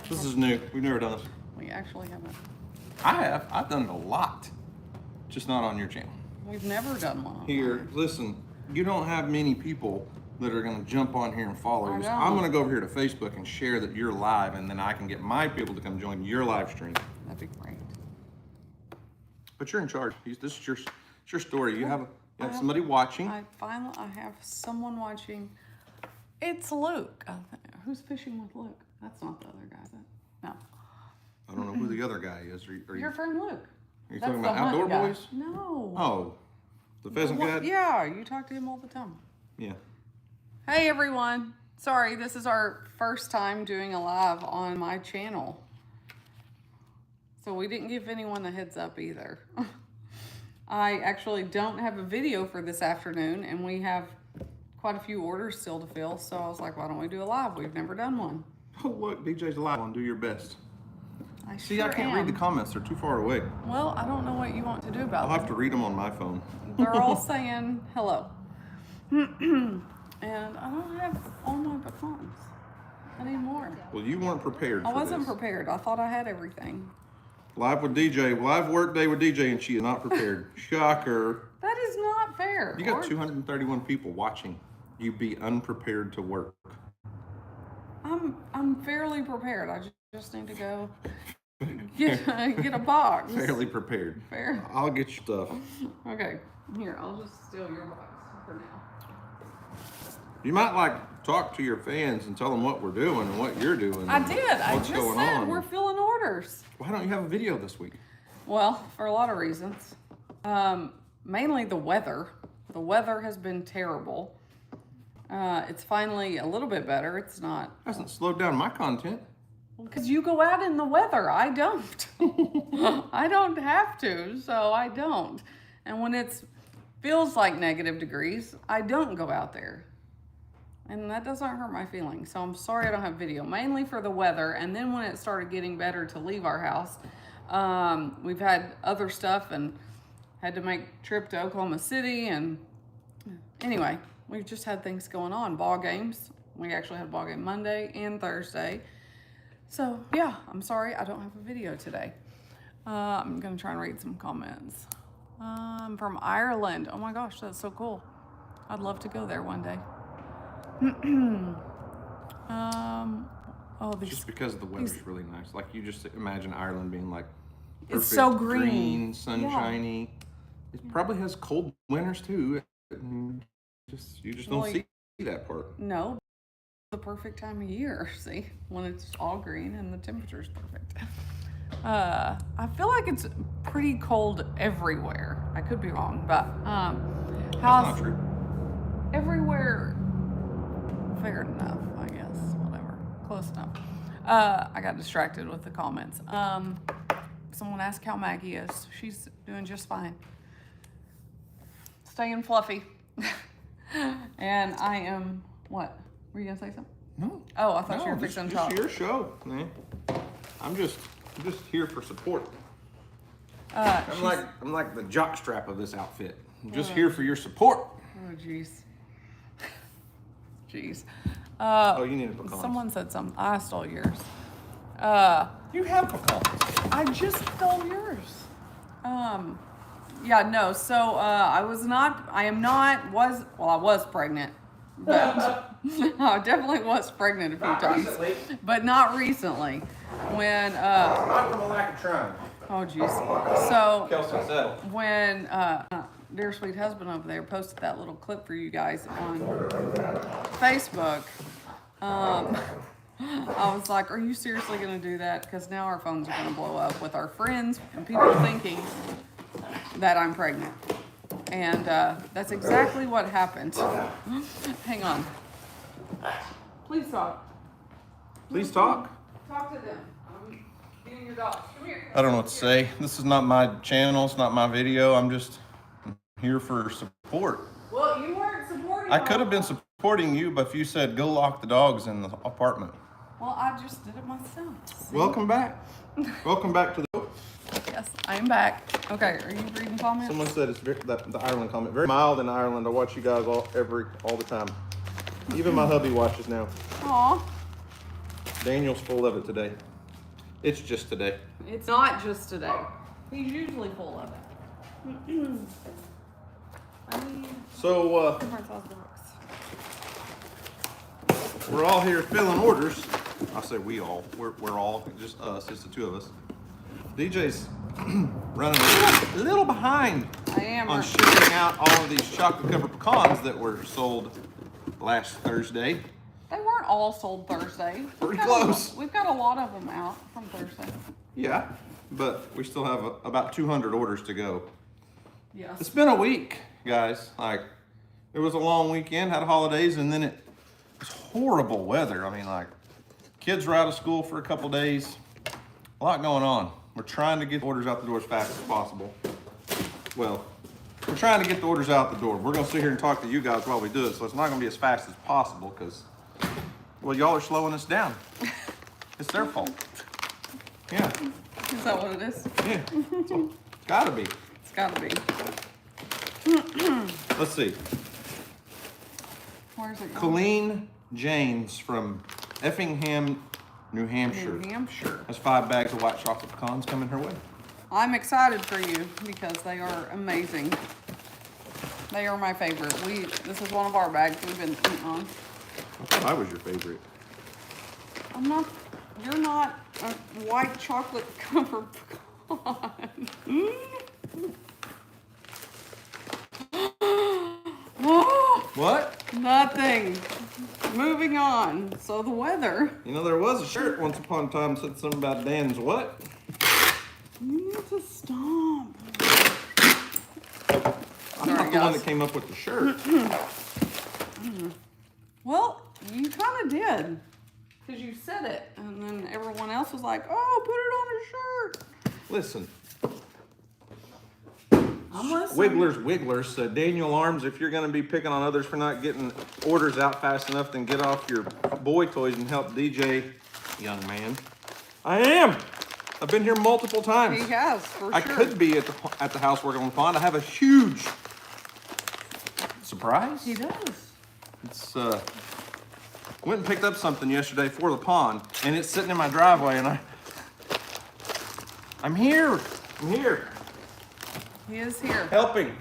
This is new. We've never done this. We actually haven't. I have. I've done it a lot. Just not on your channel. We've never done one. Here, listen, you don't have many people that are going to jump on here and follow you. So I I'm don't. going to go over here to Facebook and share that you're live, and then I can get my people to come join your live stream. That'd be great. But you're in charge. This is your, it's your story. You have somebody watching. I have someone watching. It's Luke. Who's fishing with Luke? That's not the other guy, is it? No. I don't know who the other guy is. Your friend Luke. Are you talking about Outdoor Boys? No. Oh, the pheasant guy? Yeah, you talk to him all the time. Yeah. Hey everyone. Sorry, this is our first time doing a live on my channel. So we didn't give anyone a heads up either. I actually don't have a video for this afternoon, and we have quite a few orders still to fill. So I was like, why don't we do a live? We've never done one. Oh, look, DJ's live on. Do your best. See, sure I can't read the comments. They're too far away. Well, I don't know what you want to do about I'll have to read them on my phone. They're all saying hello. And I don't have all my pecans anymore. Well, you weren't prepared for I wasn't this. prepared. I thought I had everything. Live with DJ, live work day with DJ, and she is not prepared. Shocker. That is not fair. You got 231 people watching. You be unprepared to work. I'm fairly prepared. I just need to go get a box. Fairly prepared. Fair. I'll get your stuff. Okay, here, I'll just steal your box for now. You might like talk to your fans and tell them what we're doing and what you're doing. I did. I just going said on. we're filling orders. Why don't you have a video this week? Well, for a lot of reasons. Mainly the weather. The weather has been terrible. It's finally a little bit better. It's not. Hasn't slowed down my content. Because you go out in the weather. I don't. I don't have to, so I don't. And when it feels like negative degrees, I don't go out there. And that doesn't hurt my feelings. So I'm sorry I don't have video, mainly for the weather. And then when it started getting better to leave our house, we've had other stuff and had to make a trip to Oklahoma City. And anyway, we've just had things going on. Ball games. We actually had a ball game Monday and Thursday. So yeah, I'm sorry I don't have a video today. I'm gonna try and read some comments. From Ireland. Oh my gosh, that's so cool. I'd love to go there one day. Just because the weather's really nice. Like you just imagine Ireland being like perfect, it's so green, sunshiny. Yeah. It probably has cold winters too. You just don't see that part. No, the perfect time of year. See, when it's all green and the temperature's perfect. I feel like it's pretty cold everywhere. I could be wrong, but That's not true. Everywhere. Fair enough, I guess. Whatever. Close enough. I got distracted with the comments. Someone asked how Maggie is. She's doing just fine. Staying fluffy. And I am, what? Were you gonna say something? No. Oh, I thought you were fixing to talk. It's your show, man. I'm just here for support. I'm like the jockstrap of this outfit. I'm just here for your support. Oh, jeez. Jeez. You need a pecan. Someone said something. I stole yours. You have pecans. I just stole yours. Yeah, no. So I was pregnant, but I definitely was pregnant a few times, but not recently. When Not from a lack of trying. oh jeez. So Kelsey said. when dear sweet husband over there posted that little clip for you guys on Facebook, I was like, are you seriously going to do that? Because now our phones are going to blow up with our friends and people thinking that I'm pregnant. And that's exactly what happened. Hang on. Please talk. Please talk. Talk to them. I'm getting your dog. Come here. I don't know what to say. This is not my channel. It's not my video. I'm just here for support. Well, you weren't supporting I could have been supporting you, but if you said go lock the dogs in the apartment. Well, I just did it myself. See? Welcome back. Welcome back to the. Yes, I am back. Okay, are you reading comments? Someone said it's the Ireland comment. Very mild in Ireland. I watch you guys all the time. Even my hubby watches now. Aw. Daniel's full of it today. It's just today. It's not just today. He's usually full of it. So, we're all here filling orders. I say we all. We're all, just us, just the two of us. DJ's running a little behind on shipping out all of these chocolate covered pecans that were sold last Thursday. They weren't all sold Thursday. Pretty close. We've got a lot of them out from Thursday. Yeah, but we still have about 200 orders to go. Yes. It's been a week, guys. Like, it was a long weekend, had holidays, and then it was horrible weather. I mean, like, kids were out of school for a couple days. A lot going on. We're trying to get orders out the door as fast as possible. Well, we're trying to get the orders out the door. We're gonna sit here and talk to you guys while we do it, so it's not gonna be as fast as possible because, well, y'all are slowing us down. It's their fault. Yeah. Is that what it is? Yeah. So, it's gotta be. It's gotta be. Let's see. Where's it going? Colleen James from Effingham, New Hampshire. New Hampshire. Has 5 bags of white chocolate pecans coming her way. I'm excited for you because they are amazing. They are my favorite. This is one of our bags we've been eating on. I thought I was your favorite. You're not a white chocolate covered pecan. What? Nothing. Moving on. So the weather. You know, there was a shirt once upon a time that said something about Dan's what? You need to stop. I'm not the one that came up with the shirt. Well, you kind of did. Because you said it. And then everyone else was like, oh, put it on a shirt. Listen. I'm listening. Wigglers said, Daniel Arms, if you're going to be picking on others for not getting orders out fast enough, then get off your boy toys and help DJ, young man. I am. I've been here multiple times. He has, for sure. I could be at the house working on the pond. I have a huge surprise. He does. It's went and picked up something yesterday for the pond, and it's sitting in my driveway, and I'm here. I'm here. He is here. Helping.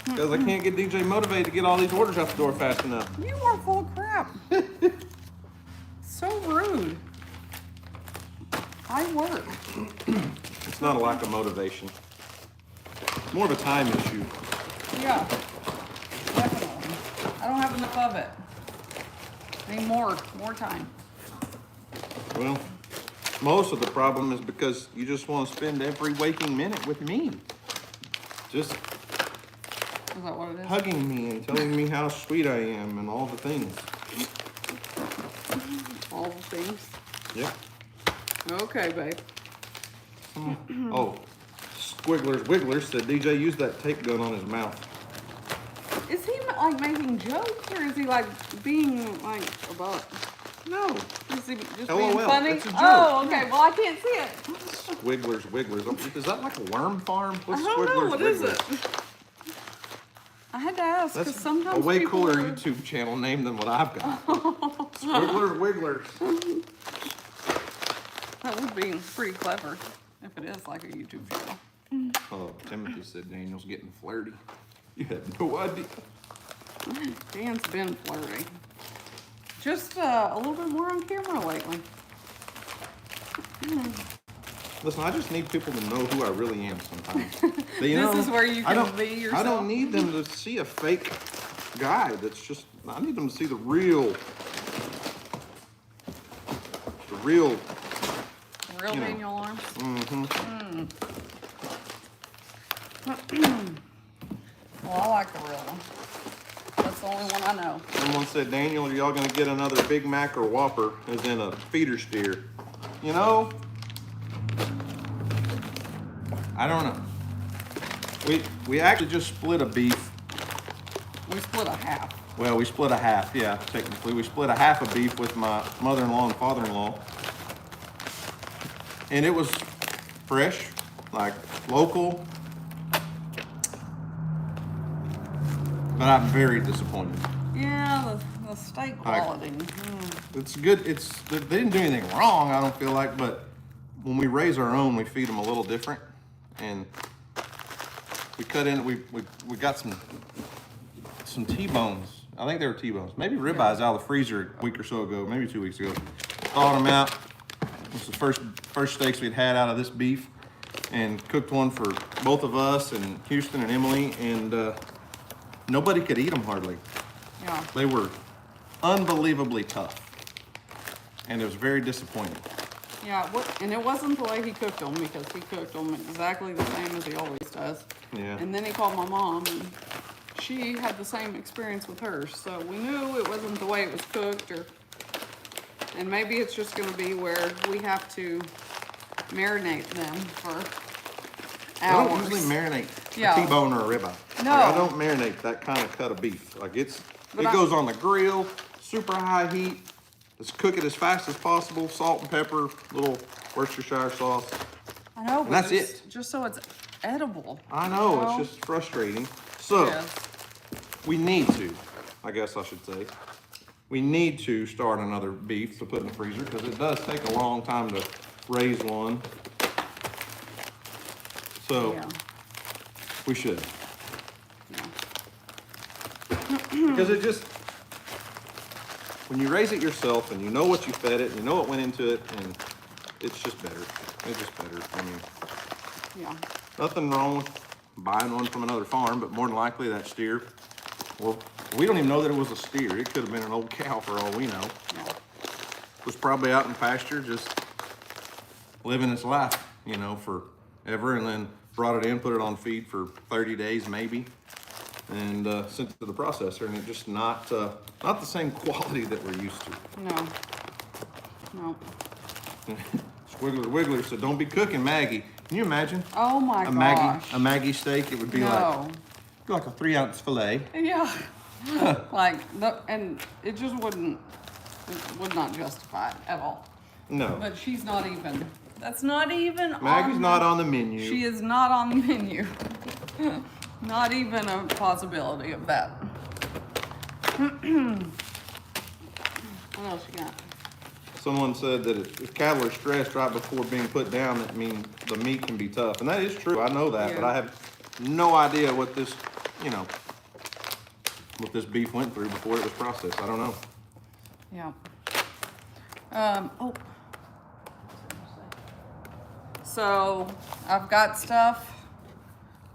Because I can't get DJ motivated to get all these orders out the door fast enough. You are full of crap. So rude. I work. It's not a lack of motivation. It's more of a time issue. Yeah. Definitely. I don't have enough of it. I need more time. Well, most of the problem is because you just want to spend every waking minute with me. Just Is that what it is? hugging me and telling me how sweet I am and all the things. All the things. Yep. Okay, babe. Oh, Wigglers said DJ used that tape gun on his mouth. Is he like making jokes or is he like being like a butt? No. Is he just LOL, being funny? it's a joke. Oh, okay. Well, I can't see it. Wigglers. Is that like a worm farm? What's I don't know. What is it? I had to ask because That's sometimes a way people cooler are... YouTube channel name than what I've got. Wigglers. That would be pretty clever if it is like a YouTube channel. Oh, Timothy said Daniel's getting flirty. You had no idea. Dan's been flirty. Just a little bit more on camera lately. Listen, I just need people to know who I really am sometimes. This is where you can be yourself. I don't need them to see a fake guy that's just, I need them to see the real Daniel Arms. Well, I like the real one. That's the only one I know. Someone said, Daniel, are y'all gonna get another Big Mac or Whopper as in a feeder steer? You know, I don't know. We actually just split a beef. We split a half. Well, we split a half, yeah, technically. We split a half of beef with my mother-in-law and father-in-law. And it was fresh, like local. But I'm very disappointed. Yeah, the steak quality. It's good. They didn't do anything wrong, I don't feel like, but when we raise our own, we feed them a little different, and we cut in. We got some T-bones. I think they were T-bones. Maybe ribeyes out of the freezer a week or so ago, maybe 2 weeks ago. Thawed them out. It was the first steaks we'd had out of this beef, and cooked one for both of us and Houston and Emily, and nobody could eat them hardly. Yeah. They were unbelievably tough, and it was very disappointing. Yeah, and it wasn't the way he cooked them, because he cooked them exactly the same as he always does. Yeah. And then he called my mom, and she had the same experience with hers. So we knew it wasn't the way it was cooked, and maybe it's just going to be where we have to marinate them for hours. I don't usually marinate Yeah. a T-bone or a ribeye. No. Like, I don't marinate that kind of cut of beef. Like it goes on the grill, super high heat. Let's cook it as fast as possible. Salt and pepper, little Worcestershire sauce. I know, And but that's it. just so it's edible. I know, You know? it's just frustrating. So Yes. we need to, I guess I should say, we need to start another beef to put in the freezer, because it does take a long time to raise one. So Yeah. we should. Yeah. Because it just, when you raise it yourself and you know what you fed it and you know what went into it, and it's just better. It's just better. I mean, Yeah. nothing wrong with buying one from another farm, but more than likely that steer, well, we don't even know that it was a steer. It could have been an old cow for all we know. Yeah. Was probably out in pasture just living its life, you know, forever, and then brought it in, put it on feed for 30 days maybe, and sent it to the processor, and it just not the same quality that we're used to. No. No. Squiggler Wiggler said, "Don't be cooking Maggie." Can you imagine Oh my a gosh. Maggie steak? It would be No. like a 3-ounce fillet. Yeah. And it just would not justify it at all. No, But she's not even, that's not even Maggie's on not on the menu. She is not on the menu. Not even a possibility of that. What else you got? Someone said that if cattle are stressed right before being put down, that means the meat can be tough. And that is true. I know that, Yeah. but I have no idea what this, what this beef went through before it was processed. I don't know. Yeah. Oh. So I've got stuff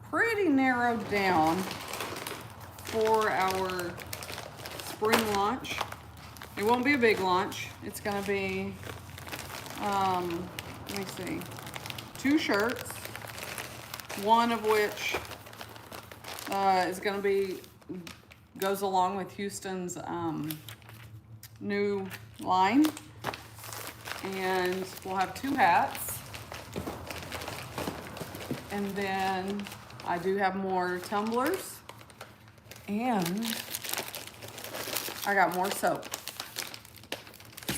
pretty narrowed down for our spring launch. It won't be a big launch. It's gonna be, let me see, 2 shirts, one of which is gonna be, goes along with Houston's new line. And we'll have 2 hats. And then I do have more tumblers. And I got more soap.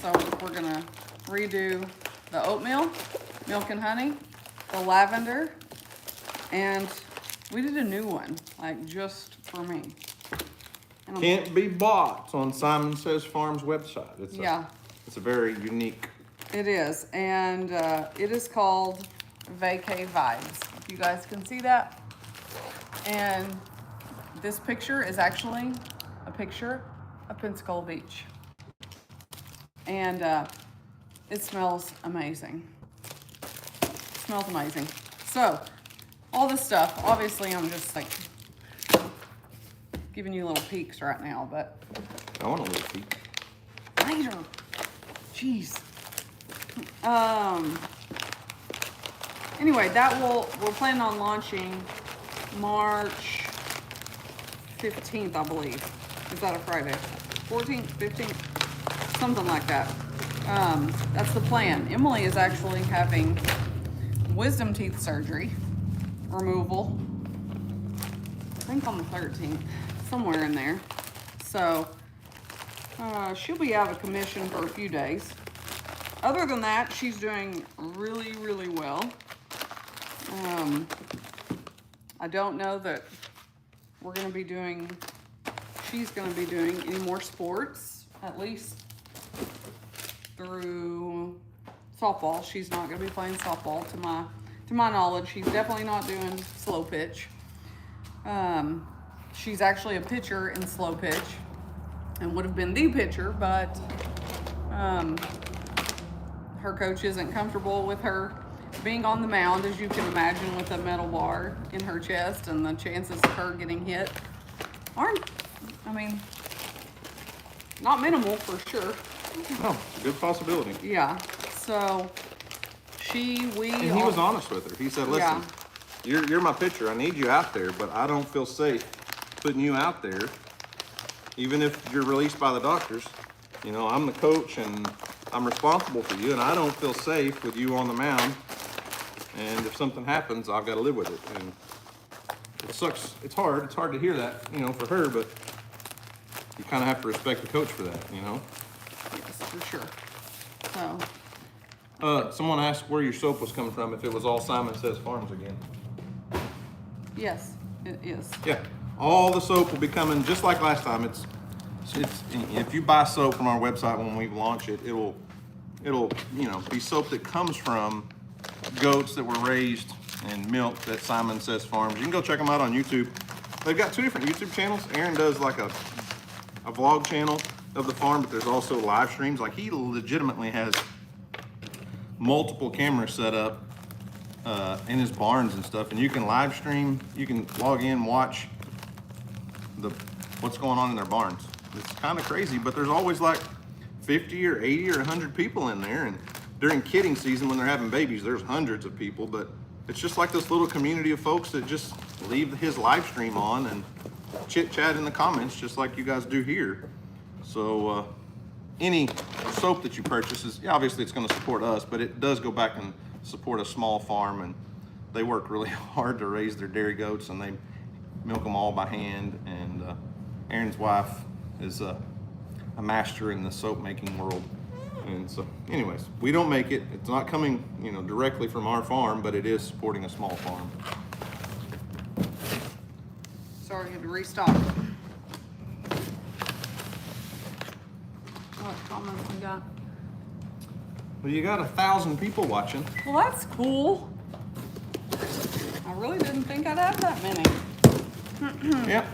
So we're gonna redo the oatmeal, milk and honey, the lavender, and we did a new one, like just for me. And I'm- Can't be bought on Simon Says Farms website. It's a very unique. It is, and it is called Vacay Vibes. If you guys can see that. And this picture is actually a picture of Pensacola Beach. And it smells amazing. It smells amazing. So, all this stuff, obviously I'm just like giving you little peeks right now, but I want a little peek. later. Jeez. Anyway, we're planning on launching March 15th, I believe. Is that a Friday? 14th, 15th? Something like that. That's the plan. Emily is actually having wisdom teeth surgery, removal. I think on the 13th, somewhere in there. So, she'll be out of commission for a few days. Other than that, she's doing really, really well. I don't know that she's gonna be doing any more sports, at least through softball. She's not going to be playing softball to my knowledge. She's definitely not doing slow pitch. She's actually a pitcher in slow pitch and would have been the pitcher, but her coach isn't comfortable with her being on the mound, as you can imagine, with a metal bar in her chest, and the chances of her getting hit aren't, I mean, not minimal for sure. Oh, good possibility. Yeah, so And he was honest with her. He said, listen, you're my pitcher. I need you out there, but I don't feel safe putting you out there, even if you're released by the doctors. You know, I'm the coach and I'm responsible for you, and I don't feel safe with you on the mound. And if something happens, I've got to live with it. And it sucks. It's hard. It's hard to hear that, you know, for her, but you kind of have to respect the coach for that, you know? Yes, for sure. So. Someone asked where your soap was coming from, if it was all Simon Says Farms again. Yes, it is. Yeah, all the soap will be coming just like last time. It's if you buy soap from our website when we launch it, it'll you know be soap that comes from goats that were raised and milked at Simon Says Farms. You can go check them out on YouTube. They've got 2 different YouTube channels. Aaron does like a vlog channel of the farm, but there's also live streams. Like he legitimately has multiple cameras set up in his barns and stuff, and you can live stream. You can log in, watch what's going on in their barns. It's kind of crazy, but there's always like 50 or 80 or 100 people in there, and during kidding season when they're having babies, there's hundreds of people. But it's just like this little community of folks that just leave his live stream on and chit chat in the comments, just like you guys do here. So any soap that you purchase is, yeah, obviously it's going to support us, but it does go back and support a small farm, and they work really hard to raise their dairy goats, and they milk them all by hand. And Aaron's wife is a master in the soap making world. And so anyways, we don't make it. It's not coming, you know, directly from our farm, but it is supporting a small farm. Sorry, I had to restock. What comments we got? Well, you got 1,000 people watching. Well, that's cool. I really didn't think I'd have that many. Yeah,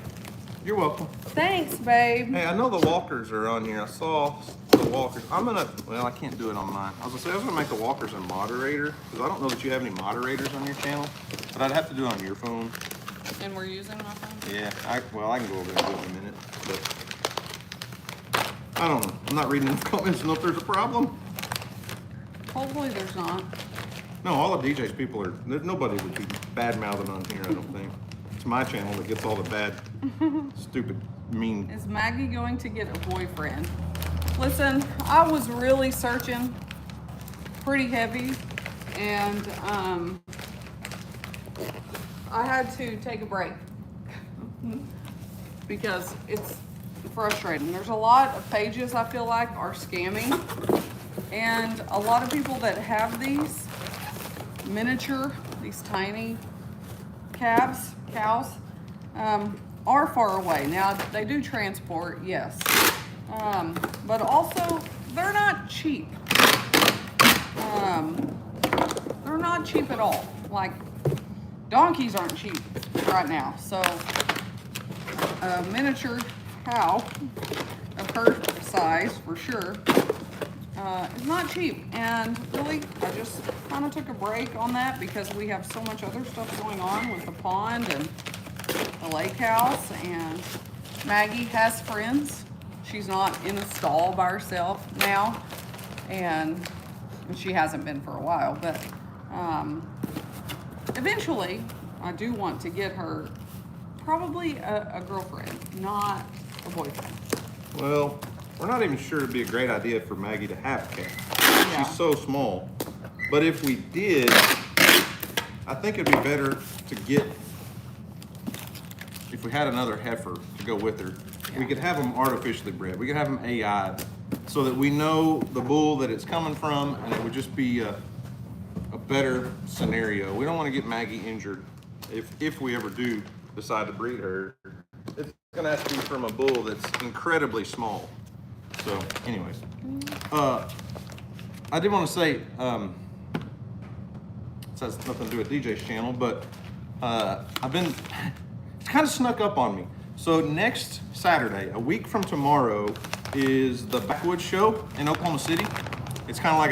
you're welcome. Thanks, babe. Hey, I know the walkers are on here. I saw the walkers. Well, I can't do it on mine. I was gonna make the walkers a moderator, because I don't know that you have any moderators on your channel, but I'd have to do it on your phone. And we're using my phone? Yeah, I can go over there and do it in a minute, but I don't know. I'm not reading the comments to know if there's a problem. Hopefully there's not. No, all the DJ's people are, nobody would be bad-mouthing on here, I don't think. It's my channel that gets all the bad, stupid, mean. Is Maggie going to get a boyfriend? Listen, I was really searching pretty heavy, and I had to take a break because it's frustrating. There's a lot of pages I feel like are scamming, and a lot of people that have these miniature, these tiny cows, are far away. Now, they do transport, yes, but also they're not cheap. They're not cheap at all. Like, donkeys aren't cheap right now. So a miniature cow of her size, for sure, is not cheap. And really, I just kind of took a break on that because we have so much other stuff going on with the pond and the lake house. And Maggie has friends. She's not in a stall by herself now, and she hasn't been for a while. But eventually, I do want to get her probably a girlfriend, not a boyfriend. Well, we're not even sure it'd be a great idea for Maggie to have a cat. Yeah. She's so small. But if we did, I think it'd be better to get, if we had another heifer to go with her, we could have them artificially bred. We could have them AI'd so that we know the bull that it's coming from, and it would just be a better scenario. We don't want to get Maggie injured if we ever do decide to breed her. It's gonna have to be from a bull that's incredibly small. So anyways, I did want to say, this has nothing to do with DJ's channel, but it's kind of snuck up on me. So next Saturday, a week from tomorrow, is the Backwoods Show in Oklahoma City. It's kind of like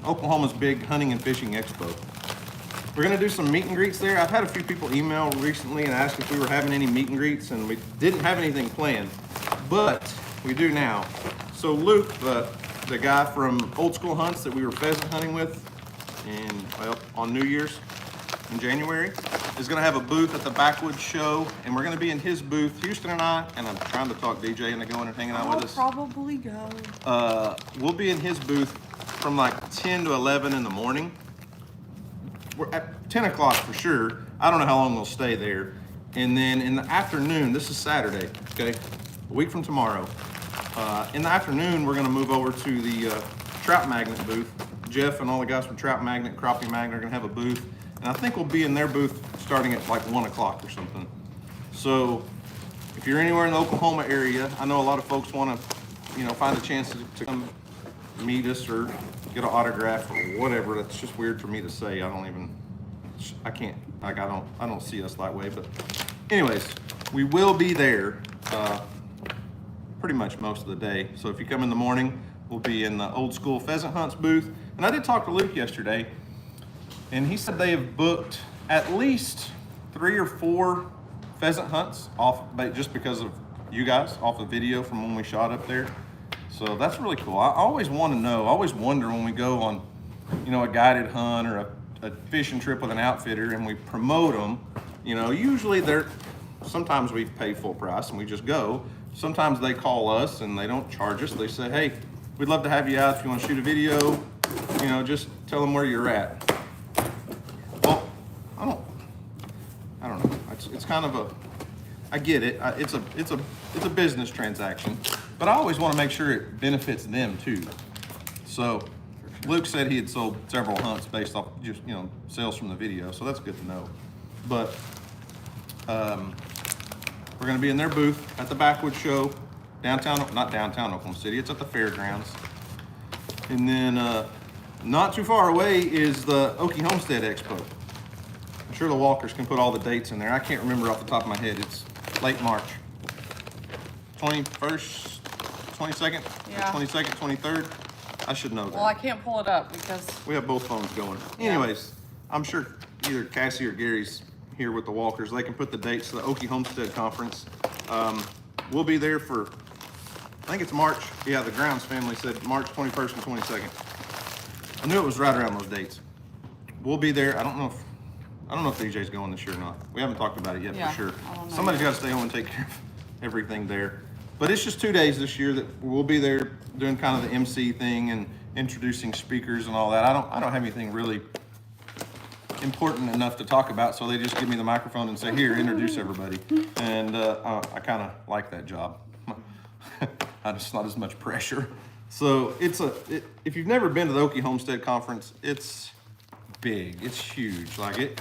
Oklahoma's big hunting and fishing expo. We're gonna do some meet and greets there. I've had a few people email recently and ask if we were having any meet and greets, and we didn't have anything planned, but we do now. So Luke, the guy from Old School Hunts that we were pheasant hunting with on New Year's in January, is gonna have a booth at the Backwoods Show, and we're gonna be in his booth, Houston and I'm trying to talk DJ into going and hanging out with us. I'll probably go. We'll be in his booth from like 10 to 11 in the morning. We're at 10 o'clock for sure. I don't know how long we'll stay there. And then in the afternoon, this is Saturday, okay? A week from tomorrow. In the afternoon, we're gonna move over to the Trout Magnet booth. Jeff and all the guys from Trout Magnet and Crappie Magnet are gonna have a booth. And I think we'll be in their booth starting at like 1 o'clock or something. So if you're anywhere in the Oklahoma area, I know a lot of folks wanna, find a chance to come meet us or get an autograph or whatever. That's just weird for me to say. I don't see us that way. But anyways, we will be there pretty much most of the day. So if you come in the morning, we'll be in the Old School Pheasant Hunts booth. And I did talk to Luke yesterday, and he said they have booked at least 3 or 4 pheasant hunts just because of you guys, off the video from when we shot up there. So that's really cool. I always want to know, I always wonder when we go on, a guided hunt or a fishing trip with an outfitter and we promote them, usually sometimes we pay full price and we just go. Sometimes they call us and they don't charge us. They say, hey, we'd love to have you out if you want to shoot a video, just tell them where you're at. Well, I don't know. It's kind of I get it. It's a business transaction, but I always want to make sure it benefits them too. So Luke said he had sold several hunts based off just, sales from the video. So that's good to know. But we're going to be in their booth at the Backwoods Show, not downtown Oklahoma City. It's at the fairgrounds. And then not too far away is the Okie Homestead Expo. I'm sure the walkers can put all the dates in there. I can't remember off the top of my head. It's late March. 21st, 22nd, Yeah. 22nd, 23rd. I should know that. Well, I can't pull it up because We have both phones going. Yeah. Anyways, I'm sure either Cassie or Gary's here with the walkers. They can put the dates to the Okie Homestead Conference. We'll be there for, I think it's March. Yeah, the Grounds family said March 21st and 22nd. I knew it was right around those dates. We'll be there. I don't know if DJ's going this year or not. We haven't talked about it yet. Yeah, For sure. I don't know Somebody's yet. got to stay home and take care of everything there. But it's just 2 days this year that we'll be there doing kind of the MC thing and introducing speakers and all that. I don't have anything really important enough to talk about, so they just give me the microphone and say, here, introduce everybody. And I kind of like that job. It's not as much pressure. So if you've never been to the Okie Homestead Conference, it's big, it's huge. Like it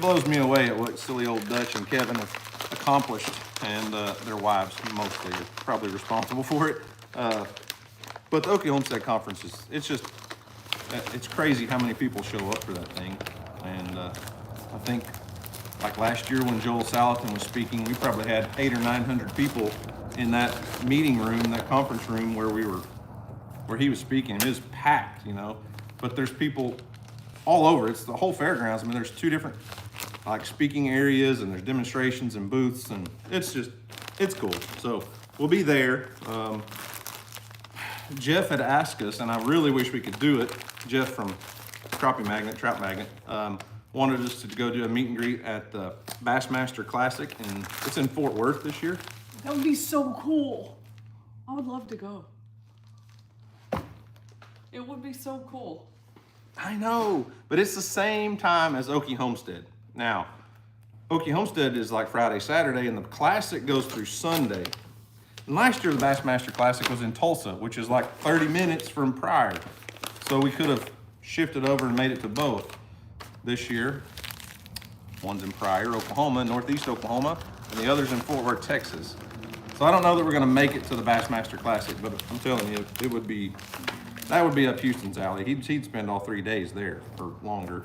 blows me away at what silly old Dutch and Kevin have accomplished, and their wives mostly are probably responsible for it. But the Okie Homestead Conference it's crazy how many people show up for that thing. And I think like last year when Joel Salatin was speaking, we probably had 800 or 900 people in that meeting room, that conference room where he was speaking. It was packed, but there's people all over. It's the whole fairgrounds. I mean, there's 2 different like speaking areas, and there's demonstrations and booths, and it's cool. So we'll be there. Jeff had asked us, and I really wish we could do it. Jeff from Crappie Magnet, Trout Magnet, wanted us to go do a meet and greet at the Bassmaster Classic, and it's in Fort Worth this year. that would be so cool. I would love to go. It would be so cool. I know, but it's the same time as Okie Homestead. Now, Okie Homestead is like Friday, Saturday, and the Classic goes through Sunday. And last year, the Bassmaster Classic was in Tulsa, which is like 30 minutes from Pryor. So we could have shifted over and made it to both. This year, one's in Pryor, Oklahoma, Northeast Oklahoma, and the other's in Fort Worth, Texas. So I don't know that we're gonna make it to the Bassmaster Classic, but I'm telling you, it would be That would be up Houston's alley. He'd spend all 3 days there or longer.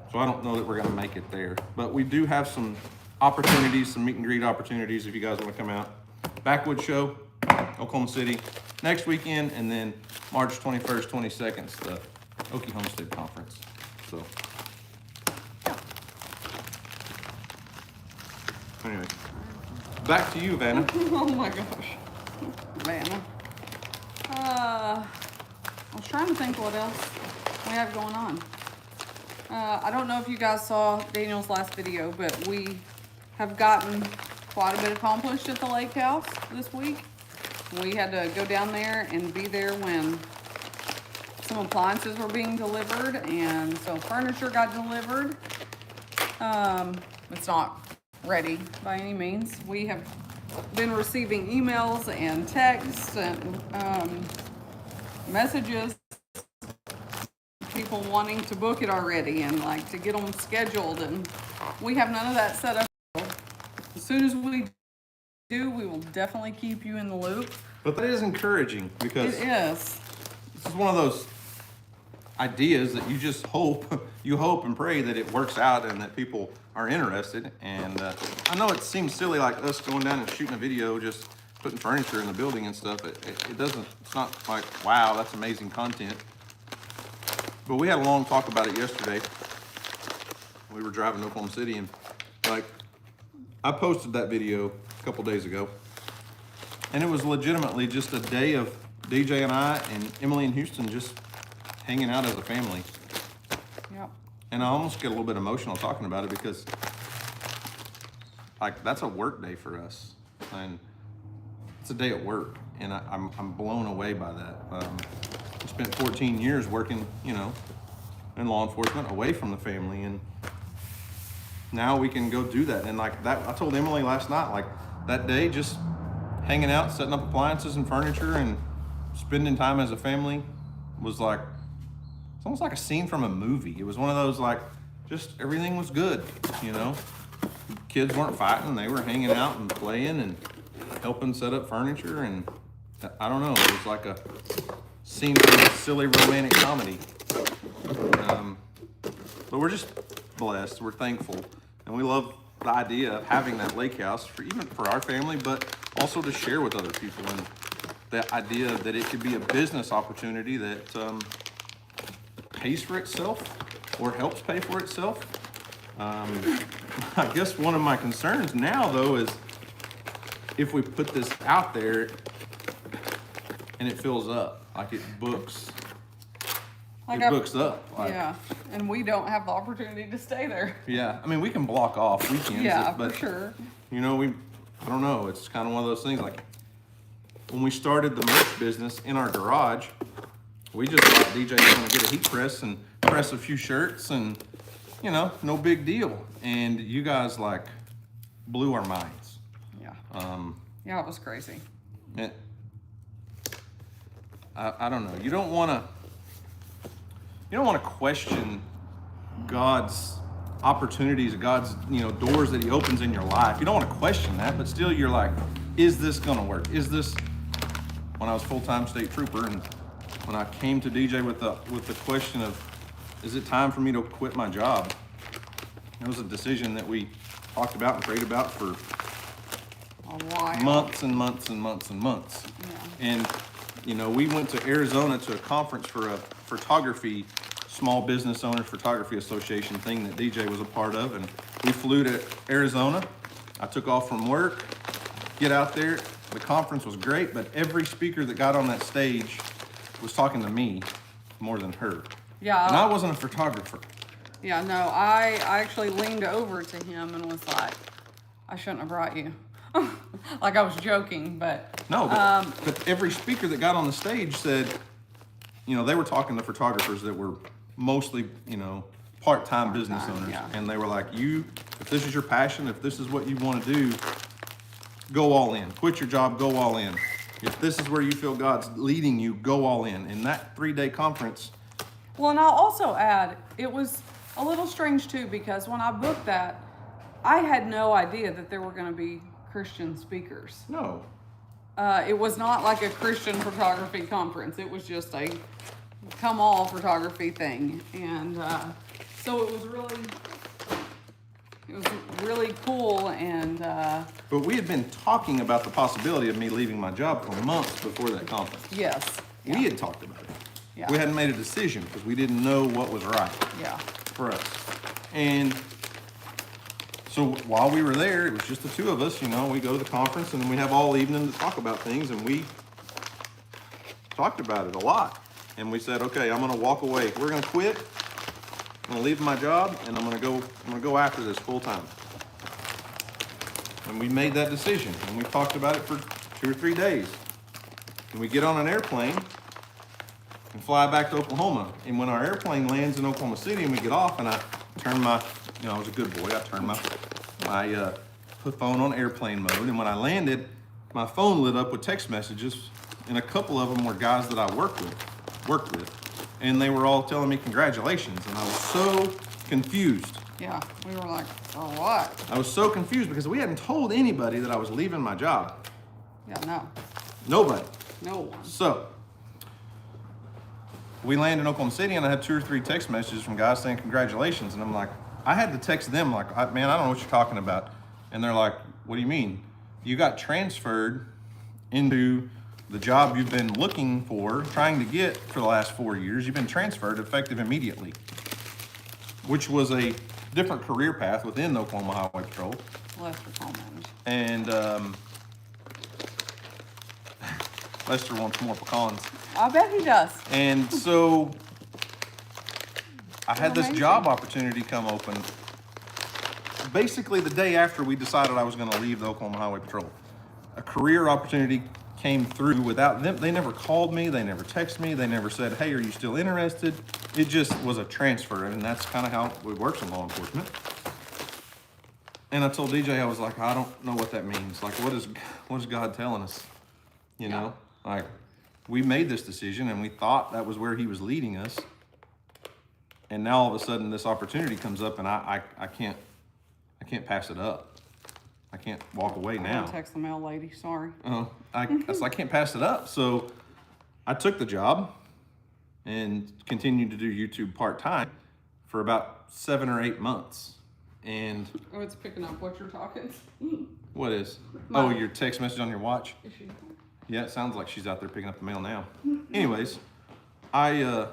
So I don't know that we're going to make it there. But we do have some opportunities, some meet and greet opportunities if you guys want to come out. Backwoods Show, Oklahoma City, next weekend, and then March 21st, 22nd, is the Okie Homestead Conference. So, anyway, back to you, Vanna. Oh my gosh, Vanna. I was trying to think what else we have going on. I don't know if you guys saw Daniel's last video, but we have gotten quite a bit accomplished at the lake house this week. We had to go down there and be there when some appliances were being delivered, and so furniture got delivered. It's not ready by any means. We have been receiving emails and texts and messages, people wanting to book it already and like to get them scheduled, and we have none of that set up. As soon as we do, we will definitely keep you in the loop. But that is encouraging because It is. this is one of those ideas that you just hope, you hope and pray that it works out and that people are interested. And I know it seems silly like us going down and shooting a video, just putting furniture in the building and stuff. It doesn't, it's not like, wow, that's amazing content. But we had a long talk about it yesterday. We were driving to Oklahoma City, and like, I posted that video a couple days ago, and it was legitimately just a day of DJ and I and Emily and Houston just hanging out as a family. Yep. And I almost get a little bit emotional talking about it because like that's a work day for us, and it's a day at work, and I'm blown away by that. I spent 14 years working, you know, in law enforcement away from the family, and now we can go do that. And like that, I told Emily last night, like that day, just hanging out, setting up appliances and furniture and spending time as a family was like, it's almost like a scene from a movie. It was one of those like, just everything was good, you know? Kids weren't fighting, they were hanging out and playing and helping set up furniture, and I don't know, it was like a scene from a silly romantic comedy. But we're just blessed, we're thankful, and we love the idea of having that lake house for even for our family, but also to share with other people, and the idea that it could be a business opportunity that pays for itself or helps pay for itself. I guess one of my concerns now though is if we put this out there and it fills up, like it books, books up. Like, yeah, and we don't have the opportunity to stay there. yeah, I mean, we can block off weekends. Yeah, but, for sure. You know, I don't know, it's kind of one of those things, like when we started the merch business in our garage, we just thought DJ was gonna get a heat press and press a few shirts and, you know, no big deal. And you guys like blew our minds. Yeah. Yeah, it was crazy. I don't know. You don't want to question God's opportunities, God's, you know, doors that he opens in your life. You don't want to question that, but still you're like, is this going to work? Is this, when I was full-time state trooper and when I came to DJ with the question of, is it time for me to quit my job? It was a decision that we talked about and prayed about for A while. months and months and months and months. Yeah. And, you know, we went to Arizona to a conference for a photography, small business owners photography association thing that DJ was a part of. And we flew to Arizona. I took off from work, get out there. The conference was great, but every speaker that got on that stage was talking to me more than her. Yeah. And I wasn't a photographer. Yeah, no, I actually leaned over to him and was like, I shouldn't have brought you. Like I was joking, but. No, but every speaker that got on the stage said, you know, they were talking to photographers that were mostly, you know, part-time business owners. Yeah. And they were like, if this is your passion, if this is what you want to do, go all in. Quit your job, go all in. If this is where you feel God's leading you, go all in. And that 3-day conference. Well, and I'll also add, it was a little strange too, because when I booked that, I had no idea that there were going to be Christian speakers. No. It was not like a Christian photography conference. It was just a come all photography thing. And so it was really cool. And But we had been talking about the possibility of me leaving my job for months before that conference. yes. Yeah. We had talked about it. Yeah. We hadn't made a decision because we didn't know what was right Yeah. for us. And so while we were there, it was just the two of us, you know, we go to the conference and we have all evening to talk about things, and we talked about it a lot. And we said, okay, I'm gonna walk away. We're gonna quit. I'm gonna leave my job and I'm gonna go after this full time. And we made that decision and we talked about it for 2 or 3 days. And we get on an airplane and fly back to Oklahoma. And when our airplane lands in Oklahoma City and we get off, and I turn my, you know, I was a good boy, I turned my phone on airplane mode. And when I landed, my phone lit up with text messages, and a couple of them were guys that I worked with, and they were all telling me congratulations. And I was so confused. Yeah. We were like, for what? I was so confused because we hadn't told anybody that I was leaving my job. Yeah, no. Nobody. No one. So we landed in Oklahoma City, and I had 2 or 3 text messages from guys saying congratulations. And I'm like, I had to text them like, man, I don't know what you're talking about. And they're like, what do you mean? You got transferred into the job you've been looking for, trying to get for the last 4 years. You've been transferred effective immediately, which was a different career path within the Oklahoma Highway Patrol. Lester commented. And Lester wants more pecans. I bet he does. And so I had this Amazing. job opportunity come open basically the day after we decided I was going to leave the Oklahoma Highway Patrol. A career opportunity came through without them. They never called me. They never texted me. They never said, hey, are you still interested? It just was a transfer. And that's kind of how it works in law enforcement. And I told DJ, I was like, I don't know what that means. Like, what is God telling us? You know, like, we made this decision and we thought that was where he was leading us. And now all of a sudden this opportunity comes up, and I can't pass it up. I can't walk away now. Text the mail lady, sorry. I can't pass it up. So I took the job and continued to do YouTube part-time for about 7 or 8 months. And Oh, it's picking up what you're talking. what is? My- Oh, your text message on your watch? Is she? Yeah, it sounds like she's out there picking up the mail now. Anyways, I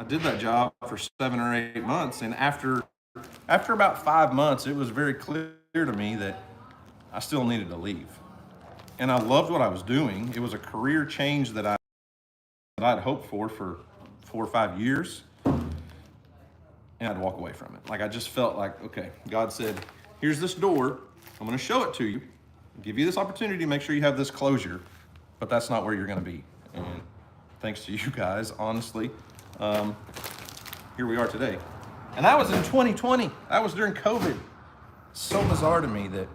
did that job for 7 or 8 months, and after about 5 months, it was very clear to me that I still needed to leave. And I loved what I was doing. It was a career change that I'd hoped for 4 or 5 years, and I'd walk away from it. Like, I just felt like, okay, God said, here's this door. I'm going to show it to you, give you this opportunity to make sure you have this closure, but that's not where you're going to be. And thanks to you guys, honestly, here we are today. And that was in 2020. That was during COVID. So bizarre to me that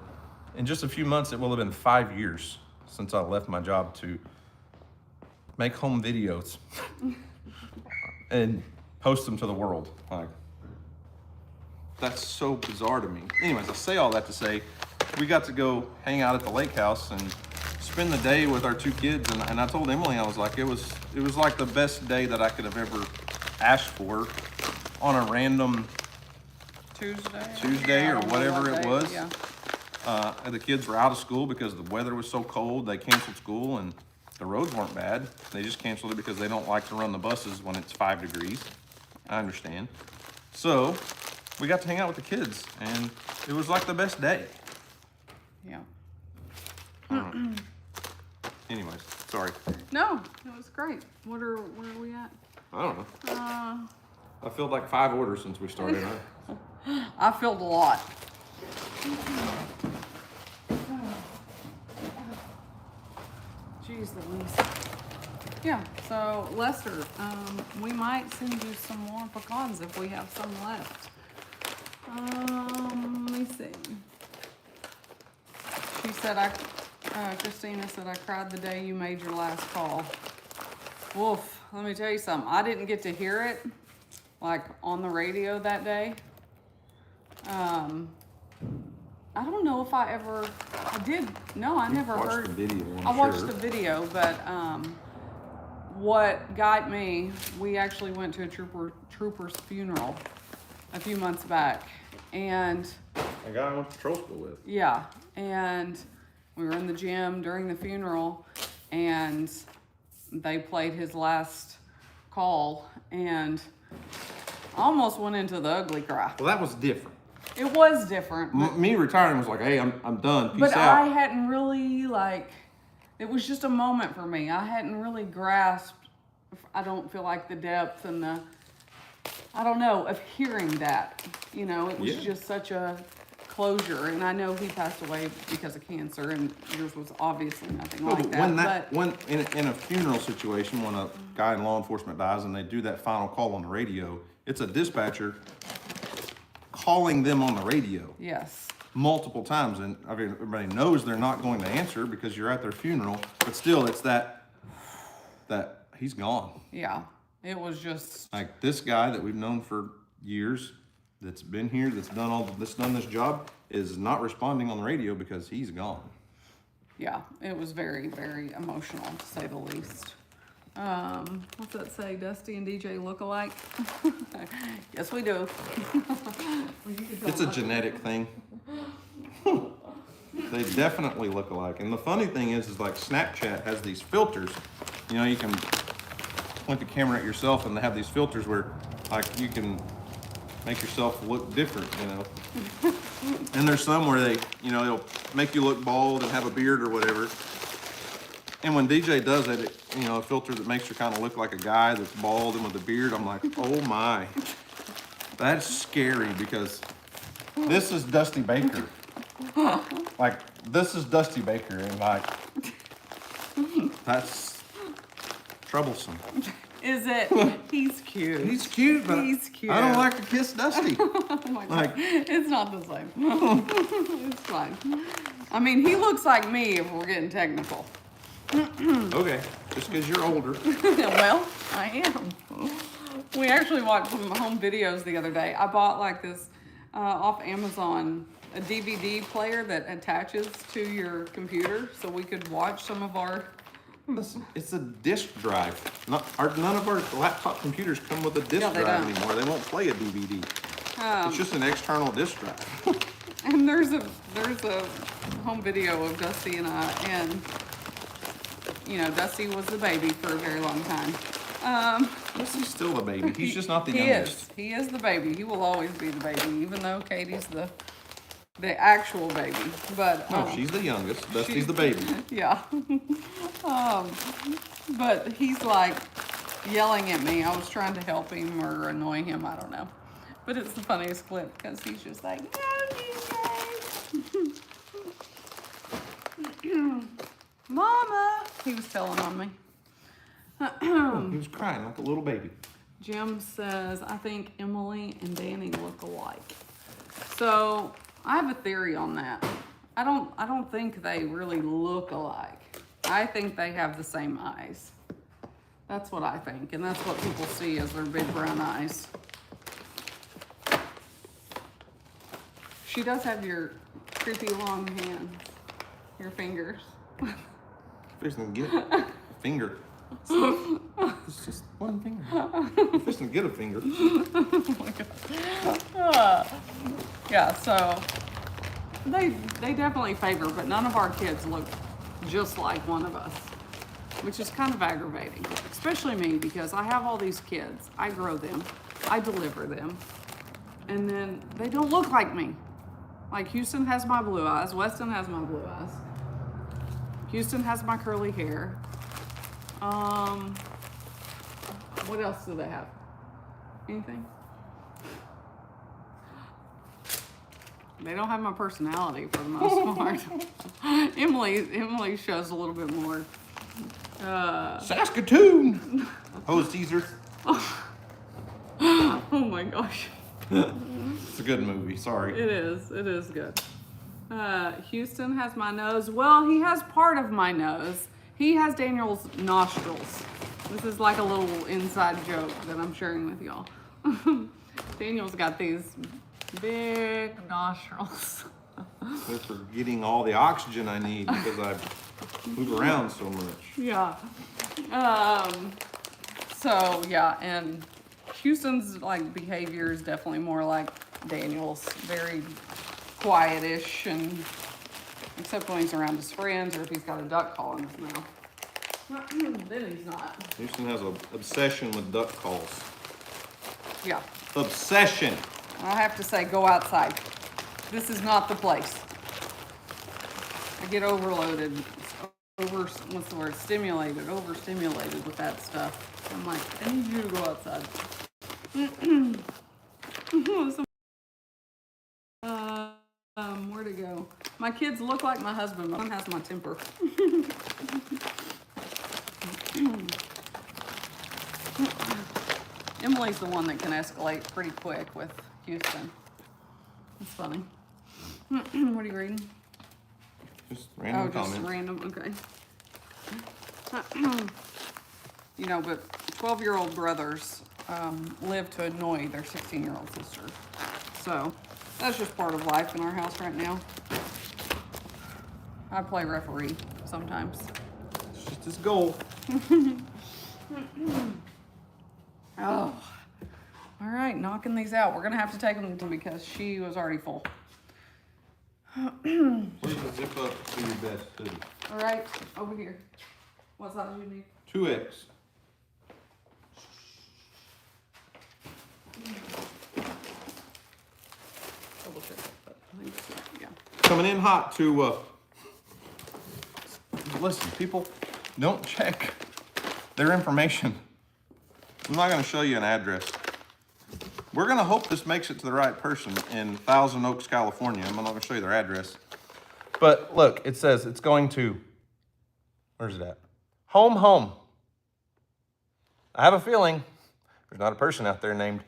in just a few months, it will have been 5 years since I left my job to make home videos and post them to the world. Like, that's so bizarre to me. Anyways, I say all that to say, we got to go hang out at the lake house and spend the day with our 2 kids. And I told Emily, I was like, it was like the best day that I could have ever asked for on a random Tuesday or whatever it was. Yeah. And the kids were out of school because the weather was so cold. They canceled school, and the roads weren't bad. They just canceled it because they don't like to run the buses when it's 5 degrees. I understand. So we got to hang out with the kids, and it was like the best day. Yeah. I don't know. Anyways, sorry. No, it was great. Where are we at? I don't know. I filled like 5 orders since we started. I filled a lot. Jeez Louise. Yeah, so Lester, we might send you some more pecans if we have some left. Let me see. She said, Christina said, I cried the day you made your last call. Woof, let me tell you something. I didn't get to hear it, like, on the radio that day. I don't know if I did. No, I never Watched heard. the video, I'm I watched sure. the video, but what got me, we actually went to a trooper's funeral a few months back, and A guy I went to patrol school with. yeah, and we were in the gym during the funeral, and they played his last call, and I almost went into the ugly cry. Well, that was different. It was different, Me retiring was like, hey, I'm done. Peace but out. I hadn't really it was just a moment for me. I hadn't really grasped, I don't feel like the depth and I don't know, of hearing that. You know, it was just such a closure. And I know he passed away because of cancer, and yours was obviously nothing like that. When in a funeral situation, when a guy in law enforcement dies and they do that final call on the radio, it's a dispatcher calling them on the radio. Yes. Multiple times, and I mean, everybody knows they're not going to answer because you're at their funeral, but still it's that he's gone. Yeah. It was just Like this guy that we've known for years, that's been here, that's done this job, is not responding on the radio because he's gone. yeah, it was very, very emotional, to say the least. What's that say? Dusty and DJ look alike? Yes, we do. It's a genetic thing. They definitely look alike. And the funny thing is like Snapchat has these filters. You know, you can point the camera at yourself and they have these filters where like you can make yourself look different, you know. And there's some where they, you know, it'll make you look bald and have a beard or whatever. And when DJ does it, you know, a filter that makes her kind of look like a guy that's bald and with a beard, I'm like, oh my. That's scary because this is Dusty Baker. Like, this is Dusty Baker, and like, that's troublesome. Is it? He's cute. He's cute, but He's cute. I don't like to kiss Dusty. Oh my God. Like, It's not the same. It's fine. I mean, he looks like me if we're getting technical. okay, just because you're older. Well, I am. We actually watched some home videos the other day. I bought like this off Amazon, a DVD player that attaches to your computer so we could watch some of our... Listen, it's a disk drive. None of our laptop computers come with a disk No, they drive don't. anymore. They won't play a DVD. It's just an external disk drive. And there's a home video of Dusty and I, and you know, Dusty was the baby for a very long time. Dusty's still a baby. He's just not the He youngest. is. He is the baby. He will always be the baby, even though Katie's the actual baby. But No, she's the youngest. Dusty's the baby. yeah. But he's like yelling at me. I was trying to help him or annoy him. I don't know. But it's the funniest clip because he's just like, no, DJ. Mama. He was telling on me. He was crying like a little baby. Jim says, I think Emily and Danny look alike. So I have a theory on that. I don't think they really look alike. I think they have the same eyes. That's what I think, and that's what people see as their big brown eyes. She does have your creepy long hands, your fingers. Fixing to get a finger. It's just one finger. Fixing to get a finger. Oh my God. Yeah, so they definitely favor, but none of our kids look just like one of us, which is kind of aggravating, especially me because I have all these kids. I grow them, I deliver them, and then they don't look like me. Like Houston has my blue eyes, Weston has my blue eyes, Houston has my curly hair. What else do they have? Anything? They don't have my personality for the most part. Emily shows a little bit more. Saskatoon! Oh, Caesar. Oh my gosh. It's a good movie, sorry. It is good. Houston has my nose. Well, he has part of my nose. He has Daniel's nostrils. This is like a little inside joke that I'm sharing with y'all. Daniel's got these big nostrils. They're for getting all the oxygen I need because I move around so much. Yeah. So yeah, and Houston's like behavior is definitely more like Daniel's, very quietish, and except when he's around his friends or if he's got a duck call in his mouth. Then he's not. Houston has an obsession with duck calls. Yeah. Obsession. I have to say, go outside. This is not the place. I get overloaded, what's the word? Stimulated, overstimulated with that stuff. I'm like, I need you to go outside. Where'd it go? My kids look like my husband, but one has my temper. Emily's the one that can escalate pretty quick with Houston. It's funny. What are you reading? Just random Just comments. random, okay. You know, but 12-year-old brothers live to annoy their 16-year-old sister. So that's just part of life in our house right now. I play referee sometimes. It's just his goal. Oh, all right, knocking these out. We're gonna have to take them because she was already full. Where's the zip up to your best hoodie? All right, over here. What size do you need? 2X. Double check, but I think so, yeah. Coming in hot to, listen, people, don't check their information. I'm not going to show you an address. We're going to hope this makes it to the right person in Thousand Oaks, California. I'm not going to show you their address. But look, it says it's going to, where's it at? Home. I have a feeling there's not a person out there named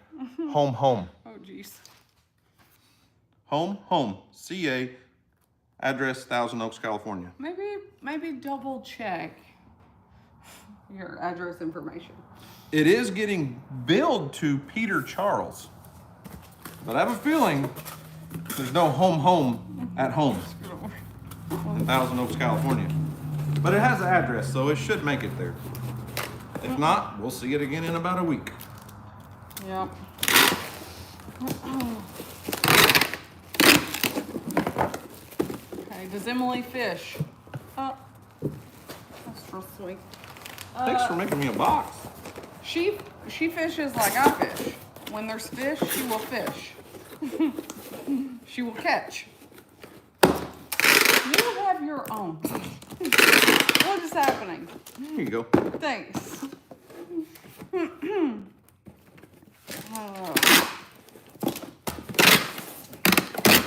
Home. Oh, jeez. Home. CA, address Thousand Oaks, California. Maybe double check your address information. It is getting billed to Peter Charles, but I have a feeling there's no home at home in Thousand Oaks, California. But it has an address, so it should make it there. If not, we'll see it again in about a week. Yep. Okay, does Emily fish? Oh, that's so sweet. Thanks for making me a box. She fishes like I fish. When there's fish, she will fish. She will catch. You have your own. What is happening? There you go. Thanks.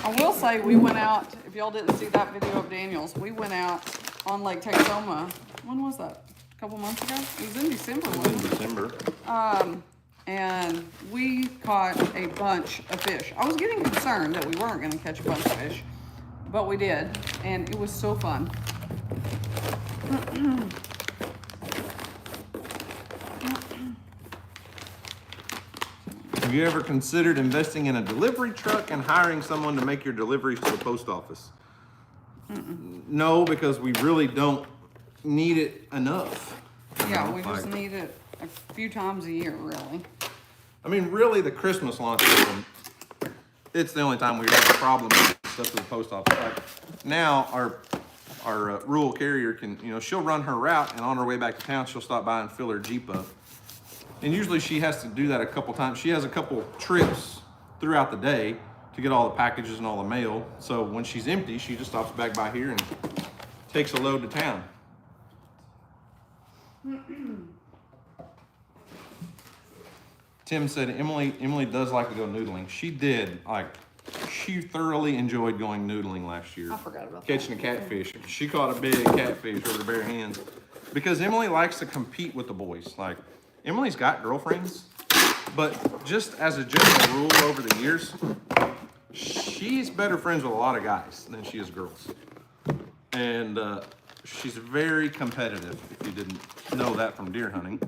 I will say we went out, if y'all didn't see that video of Daniel's, we went out on Lake Texoma. When was that? A couple months ago? It was in December, wasn't it? December. And we caught a bunch of fish. I was getting concerned that we weren't going to catch a bunch of fish, but we did, and it was so fun. Have you ever considered investing in a delivery truck and hiring someone to make your deliveries to the post office? No, because we really don't need it enough. Yeah, we just need it a few times a year, really. I mean, really, the Christmas launch system, it's the only time we have a problem with stuff to the post office. Like now, our rural carrier can, she'll run her route, and on her way back to town, she'll stop by and fill her Jeep up. And usually she has to do that a couple times. She has a couple trips throughout the day to get all the packages and all the mail. So when she's empty, she just stops back by here and takes a load to town. Tim said Emily does like to go noodling. She did. She thoroughly enjoyed going noodling last year. I forgot about Catching a catfish. She caught a big catfish with her bare hands. Because Emily likes to compete with the boys. Emily's got girlfriends, but just as a general rule over the years, she's better friends with a lot of guys than she is girls. And she's very competitive, if you didn't know that from deer hunting.